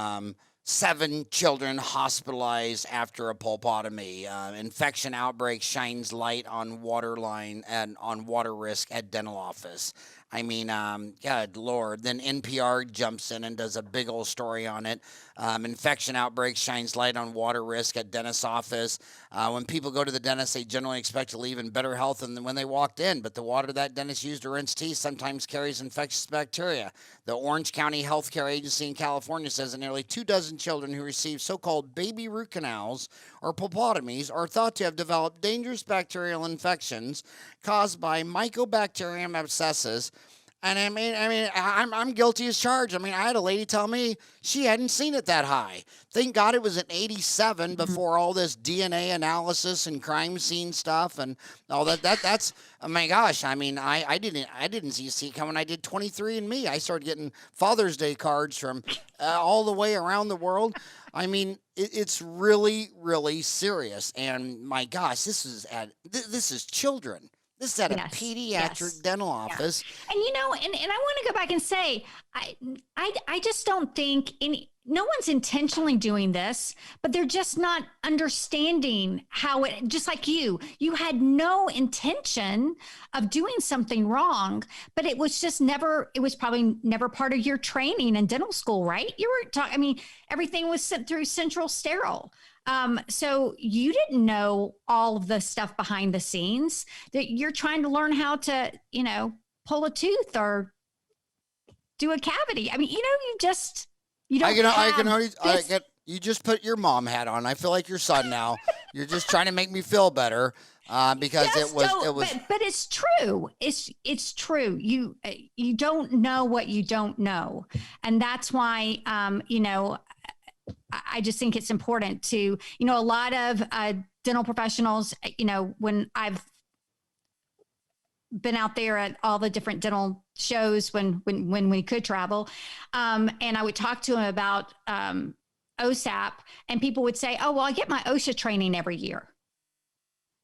7 children hospitalized after a pulpotomy. Infection outbreak shines light on water line and on water risk at dental office. I mean, God Lord. Then NPR jumps in and does a big old story on it. Infection outbreaks shines light on water risk at dentist's office. When people go to the dentist, they generally expect to leave in better health than when they walked in, but the water that dentist used to rinse teeth sometimes carries infectious bacteria. The Orange County Healthcare Agency in California says that nearly 2 dozen children who receive so-called baby root canals or pulpotomies are thought to have developed dangerous bacterial infections caused by Mycobacterium abscessus. And I'm guilty as charged. I mean, I had a lady tell me she hadn't seen it that high. Thank God it was at 87 before all this DNA analysis and crime scene stuff and all that. That's oh my gosh. I mean, I didn't see it coming. I did 23andMe. I started getting Father's Day cards from all the way around the world. I mean, it's really, really serious. And my gosh, this is children. This is at a pediatric dental office. And I want to go back and say, I just don't think no one's intentionally doing this, but they're just not understanding how it, just like you had no intention of doing something wrong, but it was probably never part of your training in dental school, right? You were talking, everything was sent through Central Sterile. So you didn't know all of the stuff behind the scenes that you're trying to learn how to, pull a tooth or do a cavity. You just put your mom hat on. I feel like your son now. You're just trying to make me feel better because it was. But it's true. It's true. You don't know what you don't know, and that's why I just think it's important to, a lot of dental professionals, when I've been out there at all the different dental shows when we could travel, and I would talk to them about OSAP, and people would say, oh, well, I get my OSHA training every year.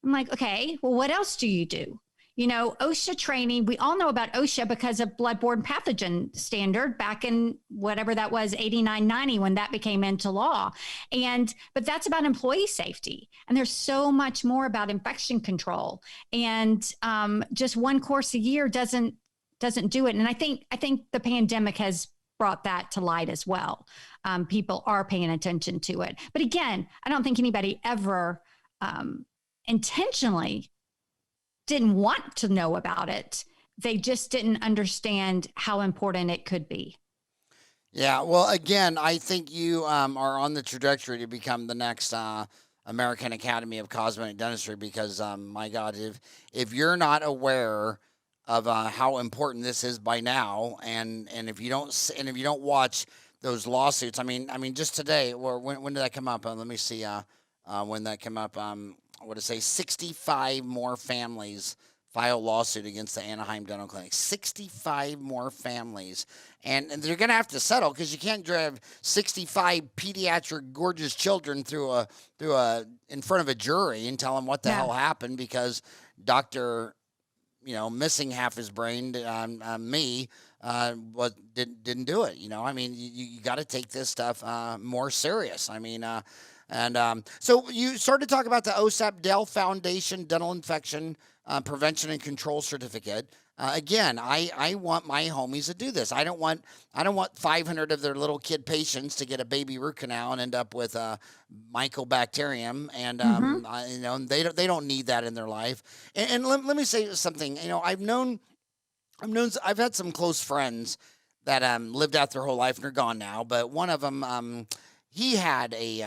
I'm like, okay, well, what else do you do? OSHA training, we all know about OSHA because of bloodborne pathogen standard back in whatever that was, 89, 90, when that became into law. But that's about employee safety. And there's so much more about infection control. And just one course a year doesn't do it. And I think the pandemic has brought that to light as well. People are paying attention to it. But again, I don't think anybody ever intentionally didn't want to know about it. They just didn't understand how important it could be. Yeah, well, again, I think you are on the trajectory to become the next American Academy of Cosmetic Dentistry because, my God, if you're not aware of how important this is by now, and if you don't watch those lawsuits, I mean, just today, or when did that come up? Let me see when that came up. What did it say? 65 more families file lawsuit against the Anaheim Dental Clinic. 65 more families. And they're going to have to settle because you can't drive 65 pediatric gorgeous children in front of a jury and tell them what the hell happened because Dr. Missing half his brain, didn't do it. You got to take this stuff more serious. So you started to talk about the OSAP Dell Foundation Dental Infection Prevention and Control Certificate. Again, I want my homies to do this. I don't want 500 of their little kid patients to get a baby root canal and end up with Mycobacterium, and they don't need that in their life. And let me say something. I've had some close friends that lived out their whole life and are gone now, but one of them. He had a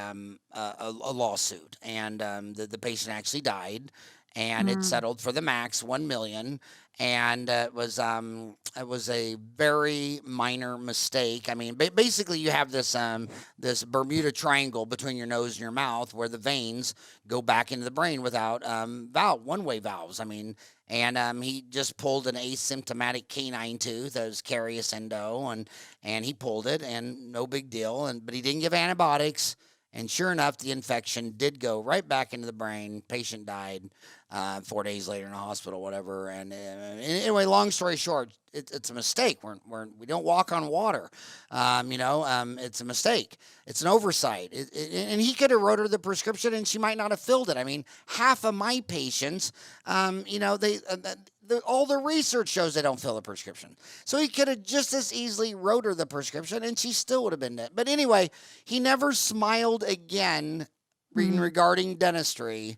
lawsuit, and the patient actually died, and it settled for the max $1 million, and it was a very minor mistake. Basically, you have this Bermuda Triangle between your nose and your mouth, where the veins go back into the brain without one-way valves. And he just pulled an asymptomatic canine tooth that was carious endo, and he pulled it, and no big deal. But he didn't give antibiotics, and sure enough, the infection did go right back into the brain. Patient died 4 days later in a hospital, whatever. And anyway, long story short, it's a mistake. We don't walk on water. It's a mistake. It's an oversight. And he could have wrote her the prescription, and she might not have filled it. Half of my patients, all the research shows they don't fill the prescription. So he could have just as easily wrote her the prescription and she still would have been dead. But anyway, he never smiled again regarding dentistry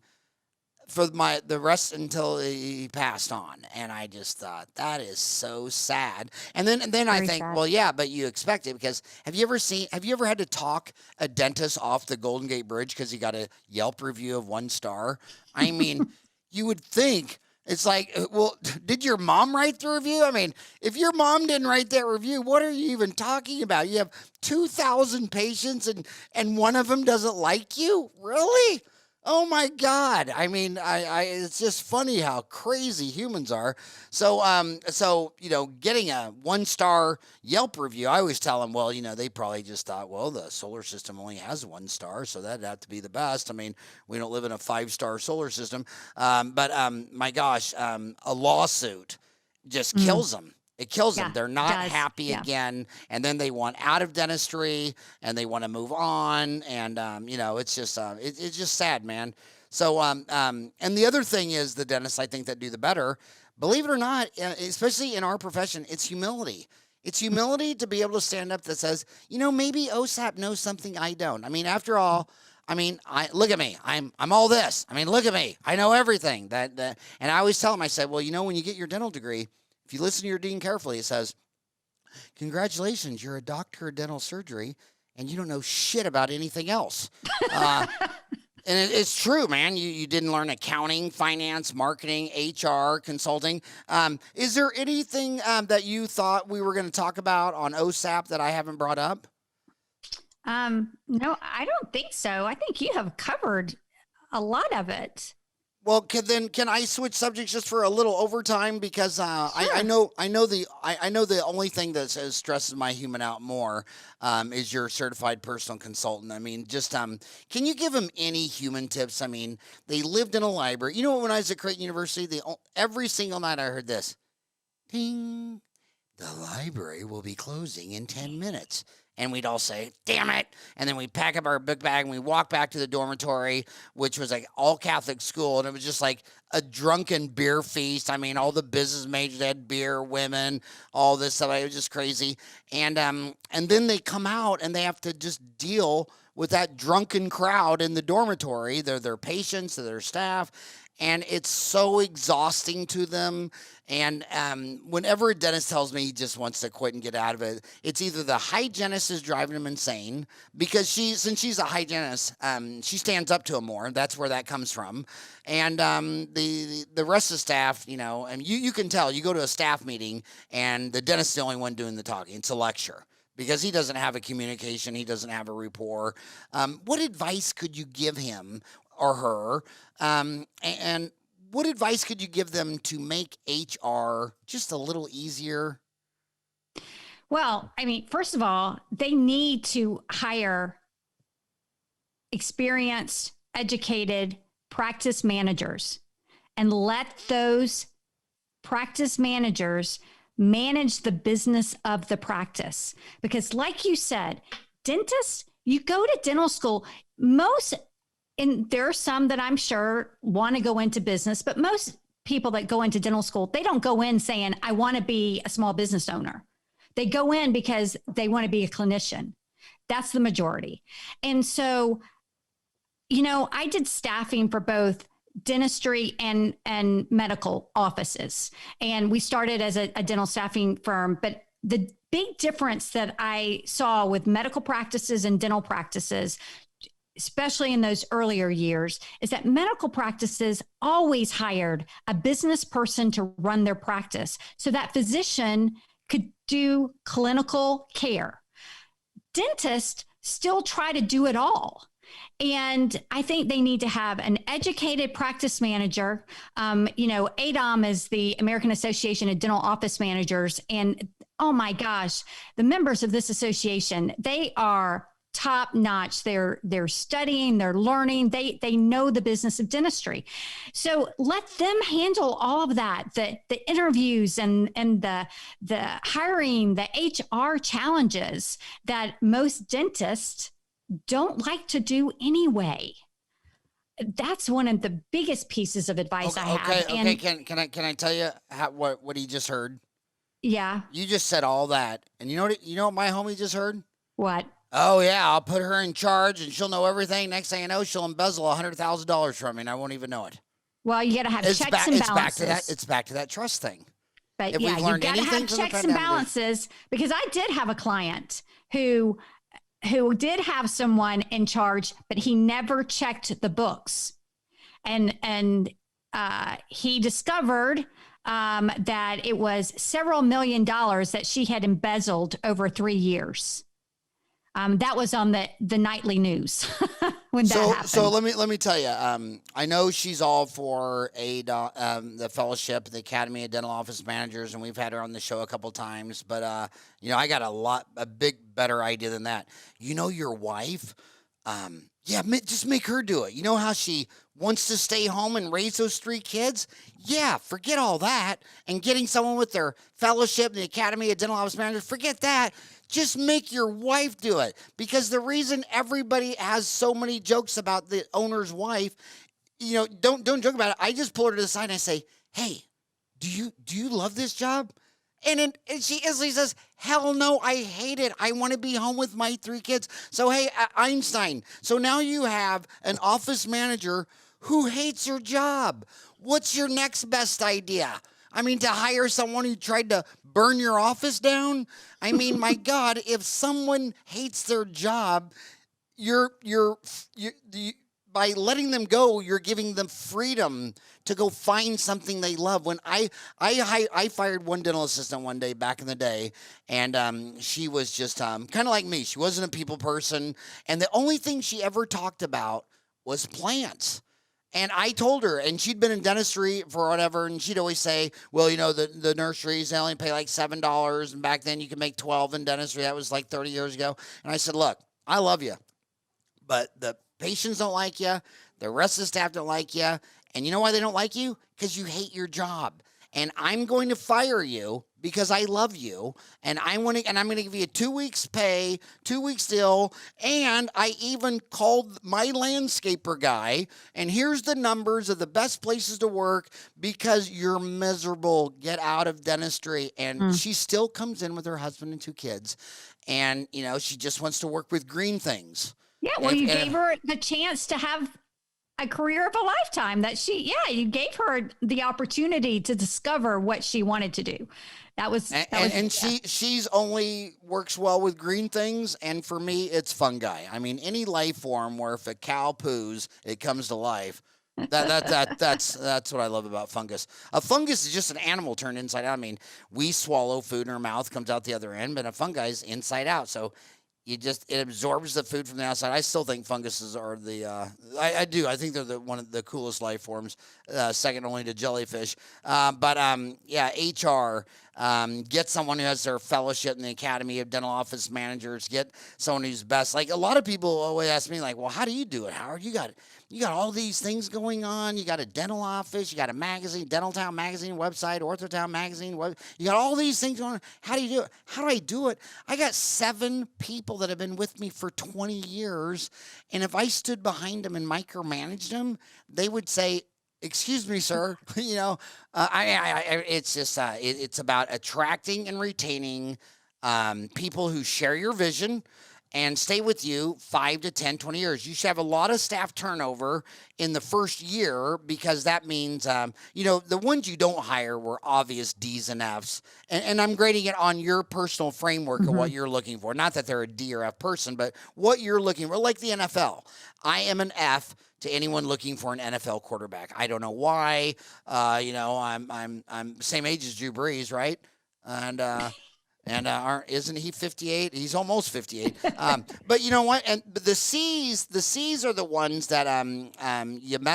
for the rest until he passed on. And I just thought that is so sad. And then I Very think, sad. well, yeah, but you expect it, because have you ever had to talk a dentist off the Golden Gate Bridge because he got a Yelp review of 1 star? I mean, you would think it's like, well, did your mom write the review? I mean, if your mom didn't write that review, what are you even talking about? You have 2,000 patients and one of them doesn't like you? Really? Oh my God. I mean, it's just funny how crazy humans are. So, getting a 1 star Yelp review, I always tell them, well, they probably just thought, well, the solar system only has 1 star, so that'd have to be the best. I mean, we don't live in a 5-star solar system. But my gosh, a lawsuit just kills them. It kills them. Yeah, They're not does. happy Yeah. again, and then they want out of dentistry, and they want to move on, and it's just sad, man. So and the other thing is, the dentists, I think, that do the better, believe it or not, especially in our profession, it's humility. It's humility to be able to stand up that says, maybe OSAP knows something I don't. I mean, after all, look at me. I'm all this. I mean, look at me. I know everything. And I always tell them, I said, well, when you get your dental degree, if you listen to your dean carefully, it says, congratulations, you're a doctor of dental surgery, and you don't know shit about anything else. And it's true, man. You didn't learn accounting, finance, marketing, HR, consulting. Is there anything that you thought we were going to talk about on OSAP that I haven't brought up? No, I don't think so. I think you have covered a lot of it. Well, can I switch subjects just for a little overtime, because I know the only thing that stresses my human out more is your certified personal consultant. I mean, just can you give them any human tips? I mean, they lived in a library. When I was at Creighton University, every single night I heard this, ding, the library will be closing in 10 minutes. And we'd all say, damn it. And then we'd pack up our book bag and we walk back to the dormitory, which was like all Catholic school. And it was just like a drunken beer feast. I mean, all the business majors had beer, women, all this stuff. It was just crazy. And then they come out and they have to just deal with that drunken crowd in the dormitory. They're their patients, they're their staff. And it's so exhausting to them. And whenever a dentist tells me he just wants to quit and get out of it, it's either the hygienist is driving him insane, because since she's a hygienist, she stands up to him more. That's where that comes from. And the rest of the staff, and you can tell, you go to a staff meeting and the dentist is the only one doing the talking. It's a lecture, because he doesn't have a communication. He doesn't have a rapport. What advice could you give him or her? And what advice could you give them to make HR just a little easier? Well, I mean, first of all, they need to hire experienced, educated practice managers and let those practice managers manage the business of the practice. Because like you said, dentists, you go to dental school, and there are some that I'm sure want to go into business, but most people that go into dental school, they don't go in saying, I want to be a small business owner. They go in because they want to be a clinician. That's the majority. And so, I did staffing for both dentistry and medical offices. And we started as a dental staffing firm, but the big difference that I saw with medical practices and dental practices, especially in those earlier years, is that medical practices always hired a business person to run their practice so that physician could do clinical care. Dentists still try to do it all. And I think they need to have an educated practice manager. ADOM is the American Association of Dental Office Managers. And oh my gosh, the members of this association, they are top notch. They're studying, they're learning, they know the business of dentistry. So let them handle all of that, the interviews and the hiring, the HR challenges that most dentists don't like to do anyway. that's one of the biggest pieces of advice I have. Okay. Can I tell you what he just heard? Yeah. You just said all that, and you know what my homie just heard? What? Oh yeah, I'll put her in charge, and she'll know everything. Next thing I know, she'll embezzle $100,000 from me, and I won't even know it. Well, you got to have checks and balances. It's back to that trust thing. But yeah, you got to have checks and balances, because I did have a client who did have someone in charge, but he never checked the books, and he discovered that it was several $1 million that she had embezzled over 3 years. That was on the nightly news when that happened. So let me tell you. I know she's all for the fellowship, the Academy of Dental Office Managers, and we've had her on the show a couple times. But I got a big better idea than that. You know, your wife. Just make her do it. You know how she wants to stay home and raise those 3 kids? Yeah, forget all that. And getting someone with their fellowship in the Academy of Dental Office Managers, forget that. Just make your wife do it. Because the reason everybody has so many jokes about the owner's wife, don't joke about it. I just pull her to the side and I say, hey, do you love this job? And she instantly says, hell no, I hate it. I want to be home with my 3 kids. So, hey, Einstein, so now you have an office manager who hates your job. What's your next best idea? I mean, to hire someone who tried to burn your office down? I mean, my God, if someone hates their job, by letting them go, you're giving them freedom to go find something they love. When I fired one dental assistant one day back in the day, and she was just kind of like me. She wasn't a people person, and the only thing she ever talked about was plants. And I told her, and she'd been in dentistry for whatever, and she'd always say, well, the nurseries, they only pay like $7, and back then you could make $12 in dentistry. That was like 30 years ago. And I said, look, I love you, but the patients don't like you. The rest of the staff don't like you. And you know why they don't like you? Because you hate your job. And I'm going to fire you because I love you. And I'm going to give you 2 weeks pay, 2 weeks deal. And I even called my landscaper guy. And here's the numbers of the best places to work because you're miserable. Get out of dentistry. And she still comes in with her husband and 2 kids. And, she just wants to work with green things. Yeah, well, you gave her the chance to have a career of a lifetime. You gave her the opportunity to discover what she wanted to do. She's only works well with green things, and for me, it's fungi. I mean, any life form where if a cow poos, it comes to life. That's what I love about fungus. A fungus is just an animal turned inside out. I mean, we swallow food in our mouth, comes out the other end, but a fungi is inside out. So it absorbs the food from the outside. I still think funguses are I do. I think they're one of the coolest life forms, second only to jellyfish. HR, get someone who has their fellowship in the Academy of Dental Office Managers. Get someone who's best. Like a lot of people always ask me, like, well, how do you do it, Howard? You got all these things going on. You got a dental office. You got a magazine, Dental Town magazine website, Ortho Town magazine. You got all these things going on. How do you do it? How do I do it? I got 7 people that have been with me for 20 years. And if I stood behind them and micromanaged them, they would say, excuse me, sir. It's just it's about attracting and retaining people who share your vision and stay with you 5 to 10, 20 years. You should have a lot of staff turnover in the first year because that means, the ones you don't hire were obvious D's and F's. And I'm grading it on your personal framework of what you're looking for. Not that they're a D or F person, but what you're looking for, like the NFL. I am an F to anyone looking for an NFL quarterback. I don't know why. I'm same age as Drew Brees, right? And isn't he 58? He's almost 58. But you know what? And the C's are the ones that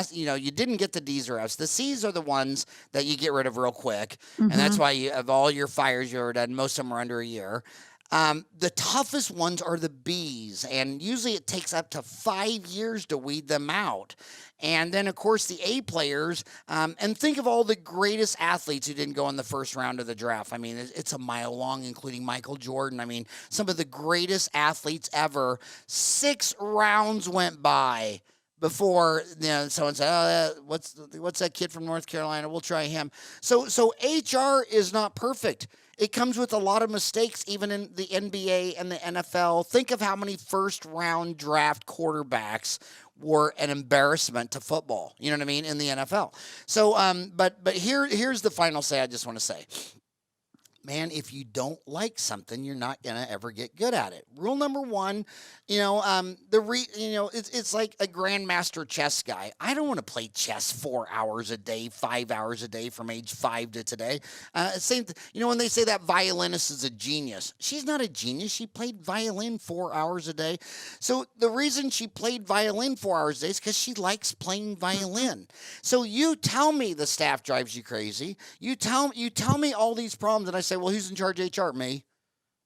you didn't get the D's or F's. The C's are the ones that you get rid of real quick, and that's why of all your fires you've ever done, most of them are under a year. The toughest ones are the B's, and usually it takes up to 5 years to weed them out. And then, of course, the A players, and think of all the greatest athletes who didn't go in the first round of the draft. I mean, it's a mile long, including Michael Jordan. I mean, some of the greatest athletes ever. 6 rounds went by before someone said, "Oh, what's that kid from North Carolina? We'll try him." So HR is not perfect. It comes with a lot of mistakes, even in the NBA and the NFL. Think of how many first-round draft quarterbacks were an embarrassment to football. You know what I mean? In the NFL. So, but here's the final say. I just want to say, man, if you don't like something, you're not gonna ever get good at it. Rule number one, it's like a grandmaster chess guy. I don't want to play chess 4 hours a day, 5 hours a day from age 5 to today. When they say that violinist is a genius, she's not a genius. She played violin 4 hours a day. So the reason she played violin 4 hours a day is because she likes playing violin. So you tell me the staff drives you crazy. You tell me all these problems, and I say, well, who's in charge of HR? Me.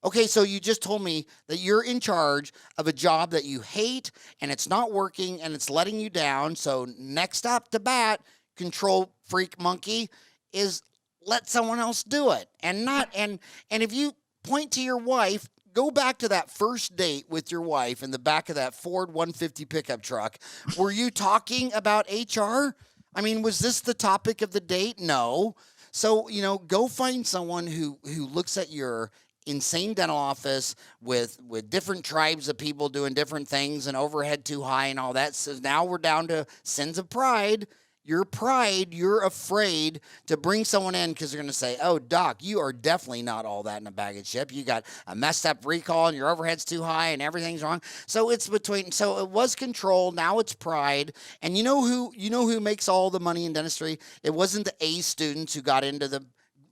Okay, so you just told me that you're in charge of a job that you hate and it's not working and it's letting you down. So next up to bat, control freak monkey, is let someone else do it. And if you point to your wife, go back to that first date with your wife in the back of that Ford 150 pickup truck. Were you talking about HR? I mean, was this the topic of the date? No. So, go find someone who looks at your insane dental office with different tribes of people doing different things and overhead too high and all that. So now we're down to sins of pride. Your pride, you're afraid to bring someone in because they're going to say, oh, doc, you are definitely not all that in a bag of chip. You got a messed up recall and your overhead's too high and everything's wrong. So it was control. Now it's pride. And you know who makes all the money in dentistry? It wasn't the A students who got into the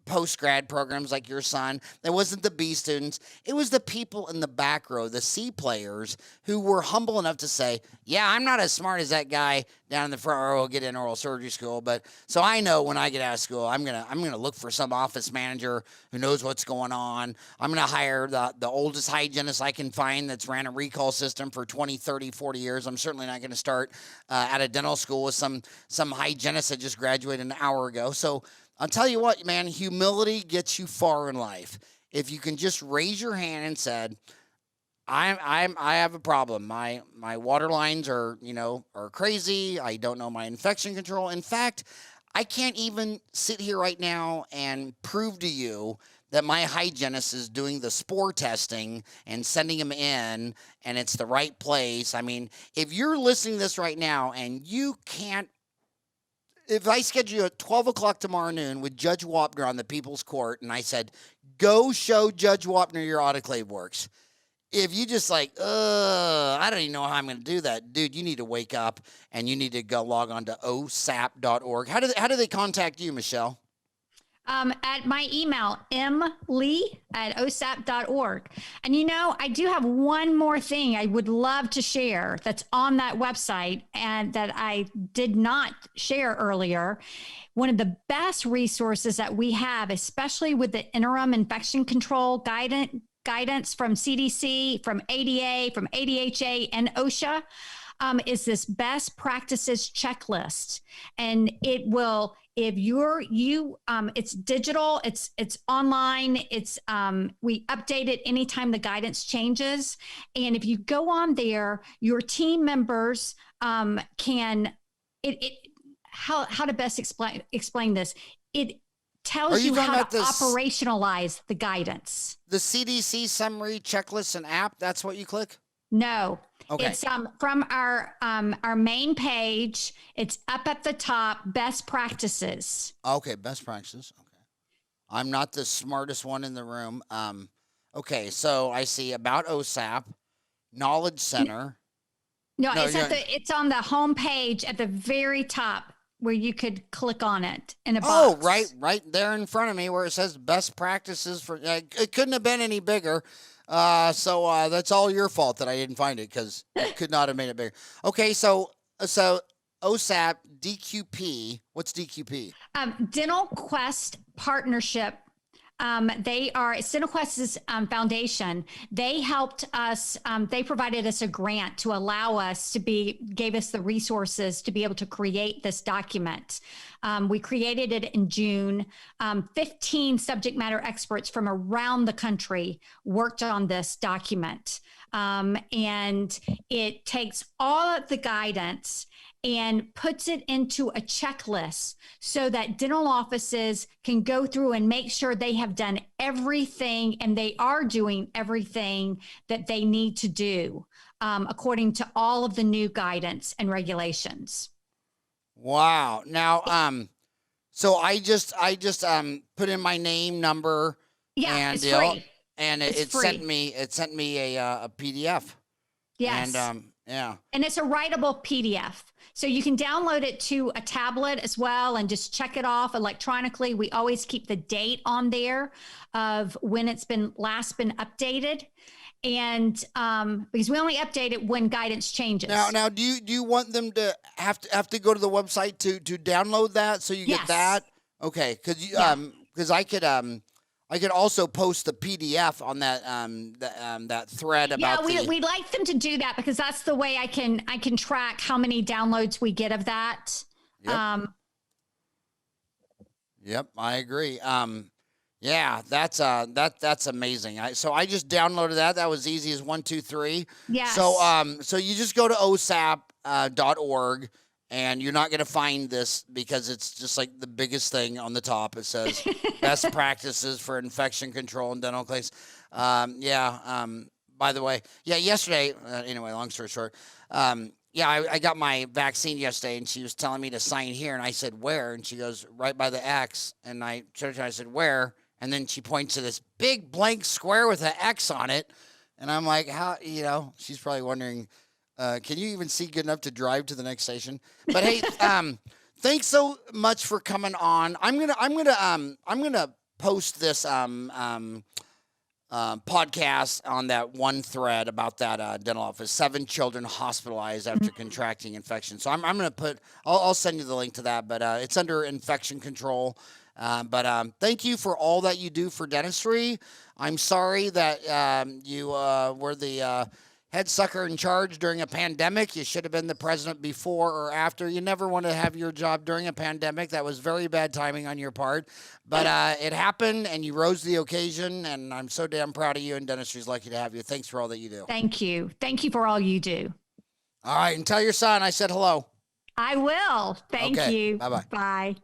post-grad programs like your son. It wasn't the B students. It was the people in the back row, the C players, who were humble enough to say, yeah, I'm not as smart as that guy down in the front row who'll get in oral surgery school, but so I know when I get out of school, I'm gonna look for some office manager who knows what's going on. I'm gonna hire the oldest hygienist I can find that's ran a recall system for 20, 30, 40 years. I'm certainly not gonna start at a dental school with some hygienist that just graduated an hour ago. So I'll tell you what, man, humility gets you far in life. If you can just raise your hand and said, I have a problem. My water lines are crazy. I don't know my infection control. In fact, I can't even sit here right now and prove to you that my hygienist is doing the spore testing and sending them in and it's the right place. I mean, if you're listening to this right now and you can't, if I schedule you at 12 o'clock tomorrow noon with Judge Wapner on the People's Court, and I said, go show Judge Wapner your autoclave works. If you just I don't even know how I'm going to do that. Dude, you need to wake up and you need to go log on to osap.org. How do they contact you, Michelle? At my email, mlee@osap.org. And I do have one more thing I would love to share that's on that website and that I did not share earlier. One of the best resources that we have, especially with the interim infection control guidance from CDC, from ADA, from ADHA, and OSHA, is this best practices checklist. And it will, if it's digital, it's online, we update it anytime the guidance changes. And if you go on there, your team members how to best explain this. It tells you how to operationalize the guidance. The CDC summary checklist and app, that's what you click? No. Okay. It's from our main page. It's up at the top, best practices. Okay, best practices. Okay. I'm not the smartest one in the room. Okay, so I see about OSAP, Knowledge Center. It's on the home page at the very top where you could click on it in a box. Oh, right there in front of me where it says best practices for it couldn't have been any bigger. So that's all your fault that I didn't find it because it could not have made it bigger. Okay, so OSAP, DQP. What's DQP? Dental Quest Partnership. They are CenterQuest's foundation. They helped us. They provided us a grant to allow us gave us the resources to be able to create this document. We created it in June. 15 subject matter experts from around the country worked on this document. and it takes all of the guidance and puts it into a checklist so that dental offices can go through and make sure they have done everything and they are doing everything that they need to do according to all of the new guidance and regulations. Wow. Now, so I just put in my name, number, Yeah, and it's free. and it sent me a PDF. Yes. And yeah. And it's a writable PDF. So you can download it to a tablet as well and just check it off electronically. We always keep the date on there of when it's been last been updated. And because we only update it when guidance changes. Now, do you want them to have to go to the website to download that so you get that? Okay, because I could also post the PDF on that that thread about. Yeah, we'd like them to do that because that's the way I can track how many downloads we get of that. Yep. Yep, I agree. Yeah, that's amazing. So I just downloaded that. That was easy as 1, 2, 3. Yes. So you just go to OSAP.org. And you're not going to find this because it's just like the biggest thing on the top. It says best practices for infection control in dental clinics. By the way, yesterday, anyway, long story short, I got my vaccine yesterday and she was telling me to sign here. And I said, where? And she goes, right by the X. And I said, where? And then she points to this big blank square with an X on it. And I'm like, how, she's probably wondering, can you even see good enough to drive to the next station? But hey, thanks so much for coming on. I'm gonna post this podcast on that one thread about that dental office. 7 children hospitalized after contracting infection. So I'm gonna I'll send you the link to that. But it's under infection control. But thank you for all that you do for dentistry. I'm sorry that you were the head sucker in charge during a pandemic. You should have been the president before or after. You never want to have your job during a pandemic. That was very bad timing on your part. But it happened, and you rose to the occasion, and I'm so damn proud of you, and dentistry's lucky to have you. Thanks for all that you do. Thank you. Thank you for all you do. All right, and tell your son I said hello. I will. Thank you. Bye-bye. Bye.